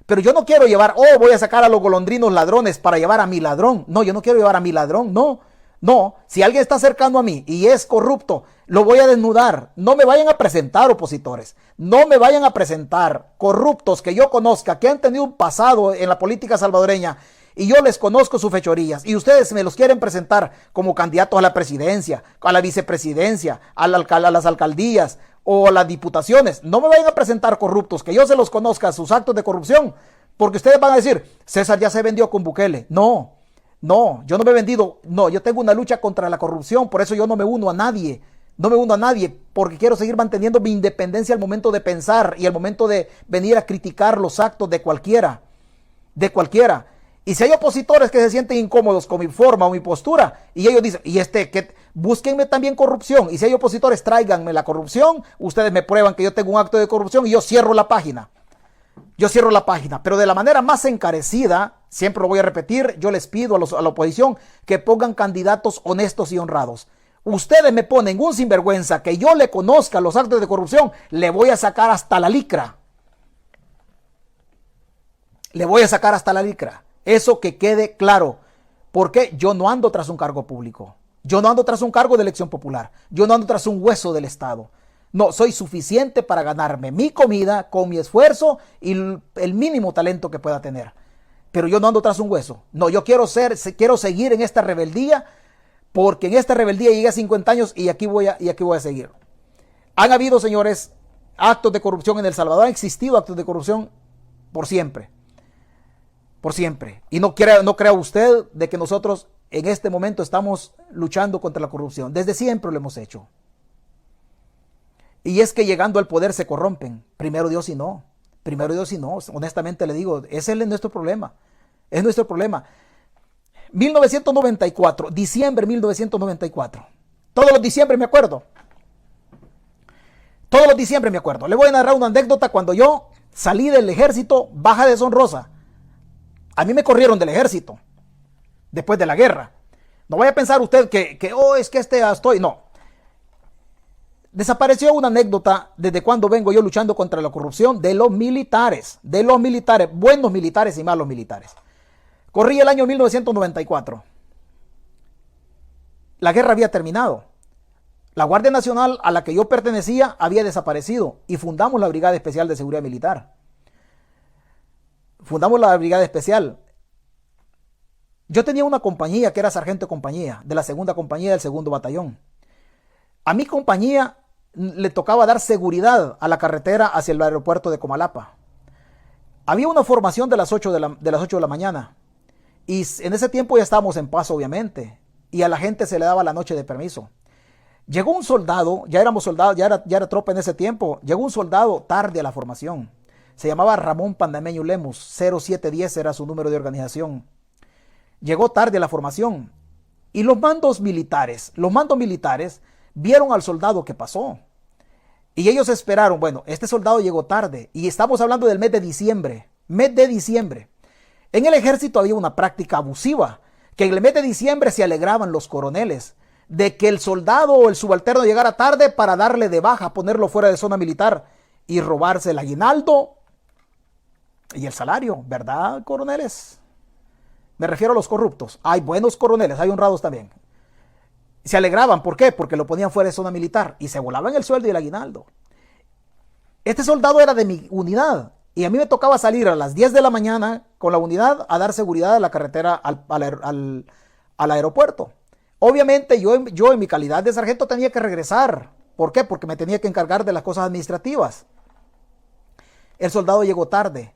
Pero yo no quiero llevar, voy a sacar a los golondrinos ladrones para llevar a mi ladrón. No, yo no quiero llevar a mi ladrón, no. No, si alguien está cercano a mí y es corrupto, lo voy a desnudar. No me vayan a presentar opositores. No me vayan a presentar corruptos que yo conozca, que han tenido un pasado en la política salvadoreña y yo les conozco sus fechorías. Y ustedes me los quieren presentar como candidatos a la presidencia, a la vicepresidencia, a las alcaldías o a las diputaciones. No me vayan a presentar corruptos, que yo se los conozca sus actos de corrupción, porque ustedes van a decir, César ya se vendió con Bukele. No, yo no me he vendido. No, yo tengo una lucha contra la corrupción, por eso yo no me uno a nadie. No me uno a nadie, porque quiero seguir manteniendo mi independencia al momento de pensar y al momento de venir a criticar los actos de cualquiera. De cualquiera. Y si hay opositores que se sienten incómodos con mi forma o mi postura, y ellos dicen, búsquenme también corrupción. Y si hay opositores, tráiganme la corrupción. Ustedes me prueban que yo tengo un acto de corrupción y yo cierro la página. Yo cierro la página. Pero de la manera más encarecida, siempre lo voy a repetir, yo les pido a la oposición que pongan candidatos honestos y honrados. Ustedes me ponen un sinvergüenza que yo le conozca los actos de corrupción, le voy a sacar hasta la licra. Le voy a sacar hasta la licra. Eso que quede claro. Porque yo no ando tras un cargo público. Yo no ando tras un cargo de elección popular. Yo no ando tras un hueso del Estado. No, soy suficiente para ganarme mi comida con mi esfuerzo y el mínimo talento que pueda tener. Pero yo no ando tras un hueso. No, yo quiero seguir en esta rebeldía, porque en esta rebeldía llegué a 50 años y aquí voy a seguir. Han habido, señores, actos de corrupción en El Salvador. Han existido actos de corrupción por siempre. Por siempre. Y no crea usted de que nosotros en este momento estamos luchando contra la corrupción. Desde siempre lo hemos hecho. Y es que llegando al poder se corrompen. Primero Dios y no. Primero Dios y no. Honestamente le digo, ese es nuestro problema. Es nuestro problema. 1994, diciembre 1994. Todos los diciembre me acuerdo. Todos los diciembre me acuerdo. Le voy a narrar una anécdota cuando yo salí del ejército, baja de Sonrosa. A mí me corrieron del ejército después de la guerra. No vaya a pensar usted que es que estoy. No. Desapareció una anécdota desde cuando vengo yo luchando contra la corrupción de los militares. De los militares, buenos militares y malos militares. Corrí el año 1994. La guerra había terminado. La Guardia Nacional a la que yo pertenecía había desaparecido y fundamos la Brigada Especial de Seguridad Militar. Fundamos la Brigada Especial. Yo tenía una compañía que era sargento de compañía, de la segunda compañía del segundo batallón. A mi compañía le tocaba dar seguridad a la carretera hacia el aeropuerto de Comalapa. Había una formación de las 8 de la mañana. Y en ese tiempo ya estábamos en paz, obviamente. Y a la gente se le daba la noche de permiso. Llegó un soldado, ya éramos soldados, ya era tropa en ese tiempo. Llegó un soldado tarde a la formación. Se llamaba Ramón Pandameño Lemus, 0710 era su número de organización. Llegó tarde a la formación. Y los mandos militares vieron al soldado que pasó. Y ellos esperaron, bueno, este soldado llegó tarde. Y estamos hablando del mes de diciembre. Mes de diciembre. En el ejército había una práctica abusiva, que en el mes de diciembre se alegraban los coroneles de que el soldado o el subalterno llegara tarde para darle de baja, ponerlo fuera de zona militar y robarse el aguinaldo y el salario, ¿verdad, coroneles? Me refiero a los corruptos. Hay buenos coroneles, hay honrados también. Se alegraban, ¿por qué? Porque lo ponían fuera de zona militar y se volaban el sueldo y el aguinaldo. Este soldado era de mi unidad. Y a mí me tocaba salir a las 10 de la mañana con la unidad a dar seguridad a la carretera al aeropuerto. Obviamente yo en mi calidad de sargento tenía que regresar. ¿Por qué? Porque me tenía que encargar de las cosas administrativas. El soldado llegó tarde.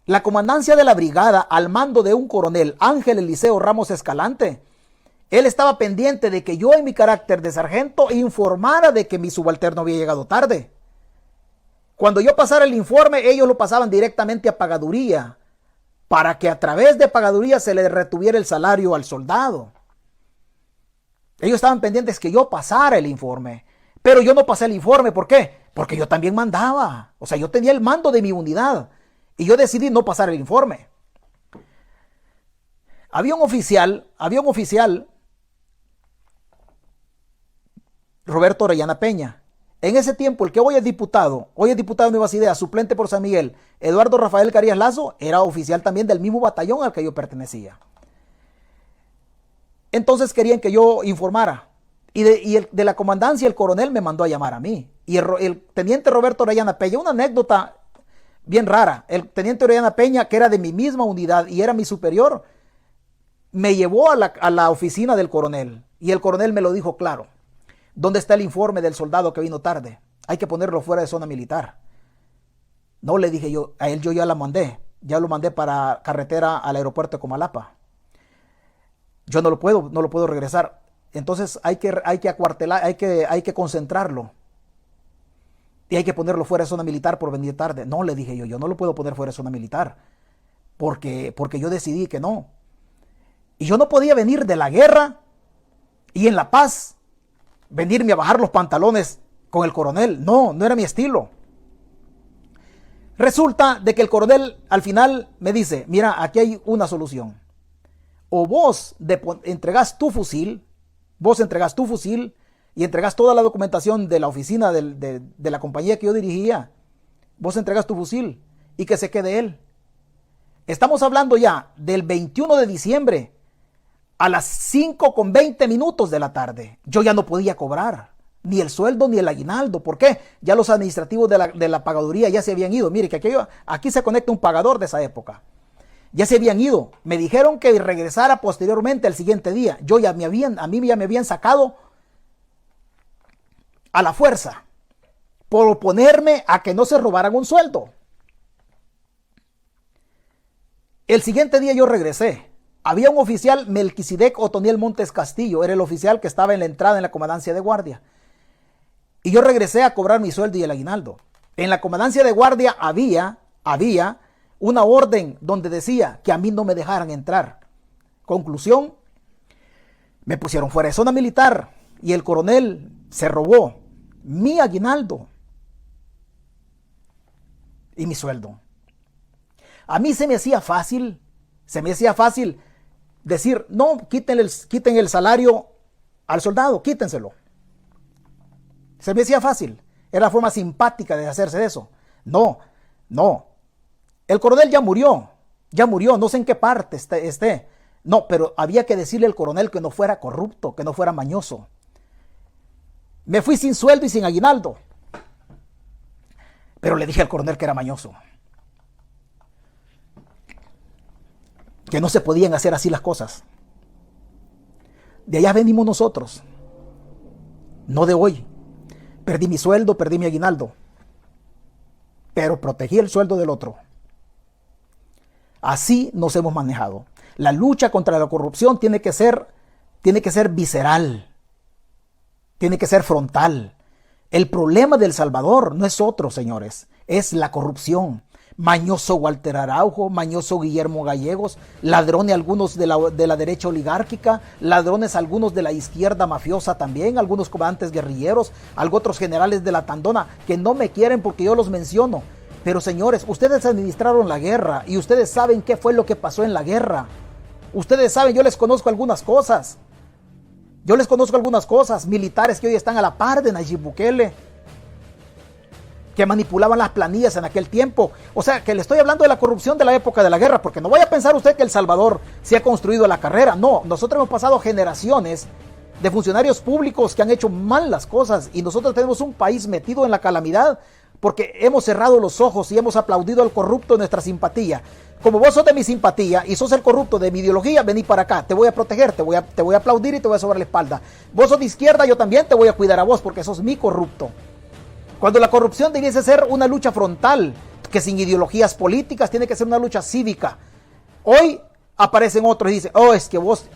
La comandancia de la brigada, al mando de un coronel, Ángel Eliseo Ramos Escalante, él estaba pendiente de que yo en mi carácter de sargento informara de que mi subalterno había llegado tarde. Cuando yo pasara el informe, ellos lo pasaban directamente a pagaduría, para que a través de pagaduría se le retuviera el salario al soldado. Ellos estaban pendientes que yo pasara el informe. Pero yo no pasé el informe. ¿Por qué? Porque yo también mandaba. O sea, yo tenía el mando de mi unidad. Y yo decidí no pasar el informe. Había un oficial, Roberto Orellana Peña. En ese tiempo, el que hoy es diputado de Nuevas Ideas, suplente por San Miguel, Eduardo Rafael Carías Lazo, era oficial también del mismo batallón al que yo pertenecía. Entonces querían que yo informara. Y de la comandancia, el coronel me mandó a llamar a mí. Y el teniente Roberto Orellana Peña, una anécdota bien rara. El teniente Orellana Peña, que era de mi misma unidad y era mi superior, me llevó a la oficina del coronel. Y el coronel me lo dijo claro. ¿Dónde está el informe del soldado que vino tarde? Hay que ponerlo fuera de zona militar. No, le dije yo, a él yo ya la mandé. Ya lo mandé para carretera al aeropuerto de Comalapa. Yo no lo puedo regresar. Entonces hay que acuartelar, hay que concentrarlo. Y hay que ponerlo fuera de zona militar por venir tarde. No, le dije yo no lo puedo poner fuera de zona militar. Porque yo decidí que no. Y yo no podía venir de la guerra y en la paz venirme a bajar los pantalones con el coronel. No era mi estilo. Resulta de que el coronel al final me dice, mira, aquí hay una solución. O vos entregás tu fusil y entregás toda la documentación de la oficina de la compañía que yo dirigía. Vos entregás tu fusil y que se quede él. Estamos hablando ya del 21 de diciembre a las 5:20 de la tarde. Yo ya no podía cobrar ni el sueldo ni el aguinaldo. ¿Por qué? Ya los administrativos de la pagaduría ya se habían ido. Mire que aquí se conecta un pagador de esa época. Ya se habían ido. Me dijeron que regresara posteriormente el siguiente día. A mí ya me habían sacado a la fuerza por oponerme a que no se robaran un sueldo. El siguiente día yo regresé. Había un oficial, Melquisedec Otoniel Montes Castillo, era el oficial que estaba en la entrada en la comandancia de guardia. Y yo regresé a cobrar mi sueldo y el aguinaldo. En la comandancia de guardia había una orden donde decía que a mí no me dejaran entrar. Conclusión, me pusieron fuera de zona militar y el coronel se robó mi aguinaldo y mi sueldo. A mí se me hacía fácil decir, no, quiten el salario al soldado, quítenselo. Se me hacía fácil, era la forma simpática de hacerse eso. No. El coronel ya murió, no sé en qué parte esté. No, pero había que decirle al coronel que no fuera corrupto, que no fuera mañoso. Me fui sin sueldo y sin aguinaldo. Pero le dije al coronel que era mañoso. Que no se podían hacer así las cosas. De allá venimos nosotros. No de hoy. Perdí mi sueldo, perdí mi aguinaldo. Pero protegí el sueldo del otro. Así nos hemos manejado. La lucha contra la corrupción tiene que ser visceral. Tiene que ser frontal. El problema de El Salvador no es otro, señores. Es la corrupción. Mañoso Walter Araujo, mañoso Guillermo Gallegos, ladrones algunos de la derecha oligárquica, ladrones algunos de la izquierda mafiosa también, algunos comandantes guerrilleros, otros generales de la Tandona que no me quieren porque yo los menciono. Pero señores, ustedes administraron la guerra y ustedes saben qué fue lo que pasó en la guerra. Ustedes saben, yo les conozco algunas cosas. Militares que hoy están a la par de Nayib Bukele, que manipulaban las planillas en aquel tiempo. O sea, que le estoy hablando de la corrupción de la época de la guerra, porque no vaya a pensar usted que El Salvador se ha construido a la carrera. No, nosotros hemos pasado generaciones de funcionarios públicos que han hecho mal las cosas y nosotros tenemos un país metido en la calamidad porque hemos cerrado los ojos y hemos aplaudido al corrupto en nuestra simpatía. Como vos sos de mi simpatía y sos el corrupto de mi ideología, vení para acá, te voy a proteger, te voy a aplaudir y te voy a sobrar la espalda. Vos sos de izquierda, yo también te voy a cuidar a vos porque sos mi corrupto. Cuando la corrupción debiese ser una lucha frontal, que sin ideologías políticas tiene que ser una lucha cívica. Hoy aparecen otros y dicen,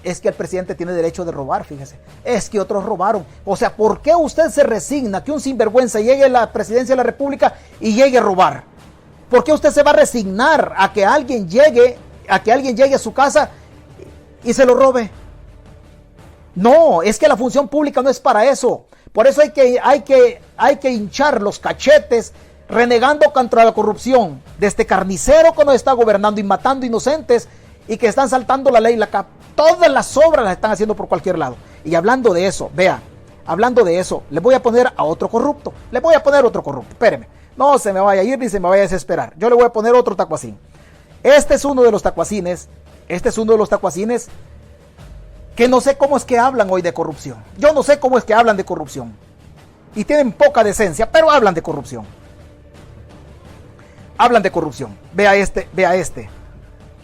es que el presidente tiene derecho de robar, fíjese. Es que otros robaron. O sea, ¿por qué usted se resigna que un sinvergüenza llegue a la presidencia de la República y llegue a robar? ¿Por qué usted se va a resignar a que alguien llegue a su casa y se lo robe? No, es que la función pública no es para eso. Por eso hay que hinchar los cachetes renegando contra la corrupción de este carnicero que nos está gobernando y matando inocentes y que están saltando la ley, la CAP. Todas las obras las están haciendo por cualquier lado. Y hablando de eso, vea, hablando de eso, le voy a poner a otro corrupto. Le voy a poner otro corrupto, espéreme. No se me vaya a ir ni se me vaya a desesperar. Yo le voy a poner otro tacuacín. Este es uno de los tacuacines que no sé cómo es que hablan hoy de corrupción. Yo no sé cómo es que hablan de corrupción. Y tienen poca decencia, pero hablan de corrupción. Hablan de corrupción. Vea este.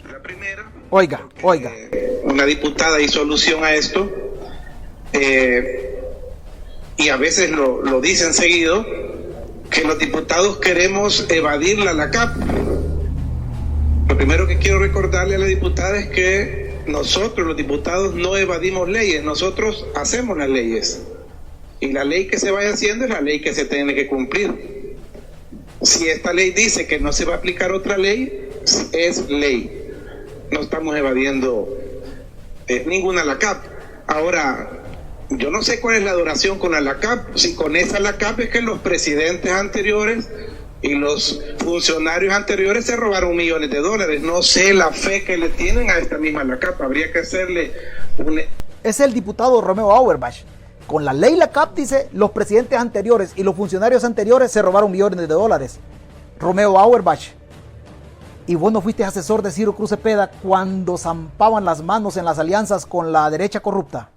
La primera. Oiga. Una diputada hizo alusión a esto. Y a veces lo dicen seguido, que los diputados queremos evadirla a la CAP. Lo primero que quiero recordarle a la diputada es que nosotros, los diputados, no evadimos leyes, nosotros hacemos las leyes. Y la ley que se vaya haciendo es la ley que se tiene que cumplir. Si esta ley dice que no se va a aplicar otra ley, es ley. No estamos evadiendo ninguna LACAP. Ahora, yo no sé cuál es la adoración con la LACAP. Si con esa LACAP es que los presidentes anteriores y los funcionarios anteriores se robaron millones de dólares. No sé la fe que le tienen a esta misma LACAP. Habría que hacerle un... Es el diputado Romeo Auerbach. Con la ley LACAP dice, los presidentes anteriores y los funcionarios anteriores se robaron millones de dólares. Romeo Auerbach. Y vos no fuiste asesor de Ciro Cruz Cepeda cuando zampaban las manos en las alianzas con la derecha corrupta.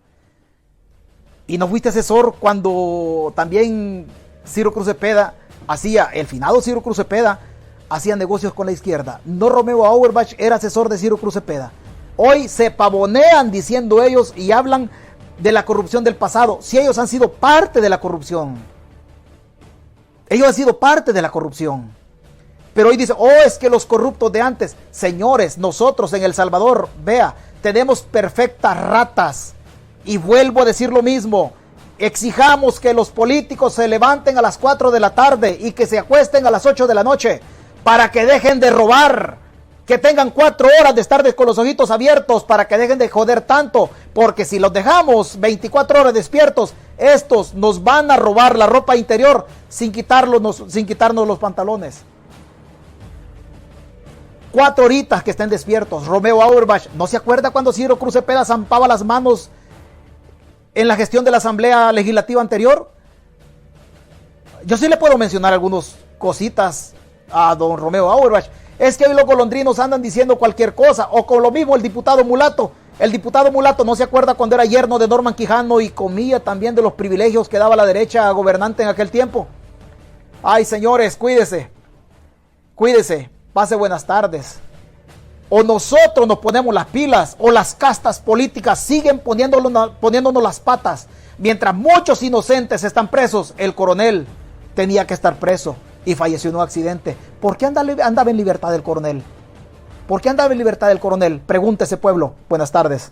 Y no fuiste asesor cuando también Ciro Cruz Cepeda el finado Ciro Cruz Cepeda hacía negocios con la izquierda. No, Romeo Auerbach era asesor de Ciro Cruz Cepeda. Hoy se pavonean diciendo ellos y hablan de la corrupción del pasado, si ellos han sido parte de la corrupción. Ellos han sido parte de la corrupción. Pero hoy dicen, es que los corruptos de antes. Señores, nosotros en El Salvador, vea, tenemos perfectas ratas. Y vuelvo a decir lo mismo. Exijamos que los políticos se levanten a las 4 de la tarde y que se acuesten a las 8 de la noche para que dejen de robar. Que tengan 4 horas de estar con los ojitos abiertos para que dejen de joder tanto. Porque si los dejamos 24 horas despiertos, estos nos van a robar la ropa interior sin quitarnos los pantalones. 4 horitas que estén despiertos. Romeo Auerbach, ¿no se acuerda cuando Ciro Cruz Cepeda zampaba las manos en la gestión de la Asamblea Legislativa anterior? Yo sí le puedo mencionar algunas cositas a don Romeo Auerbach. Es que hoy los golondrinos andan diciendo cualquier cosa. O con lo mismo el diputado Mulato. El diputado Mulato no se acuerda cuando era yerno de Norman Quijano y comía también de los privilegios que daba la derecha gobernante en aquel tiempo. Ay, señores, cuídese. Pase buenas tardes. O nosotros nos ponemos las pilas o las castas políticas siguen poniéndonos las patas. Mientras muchos inocentes están presos, el coronel tenía que estar preso y falleció en un accidente. ¿Por qué andaba en libertad el coronel? ¿Por qué andaba en libertad el coronel? Pregúntese, pueblo. Buenas tardes.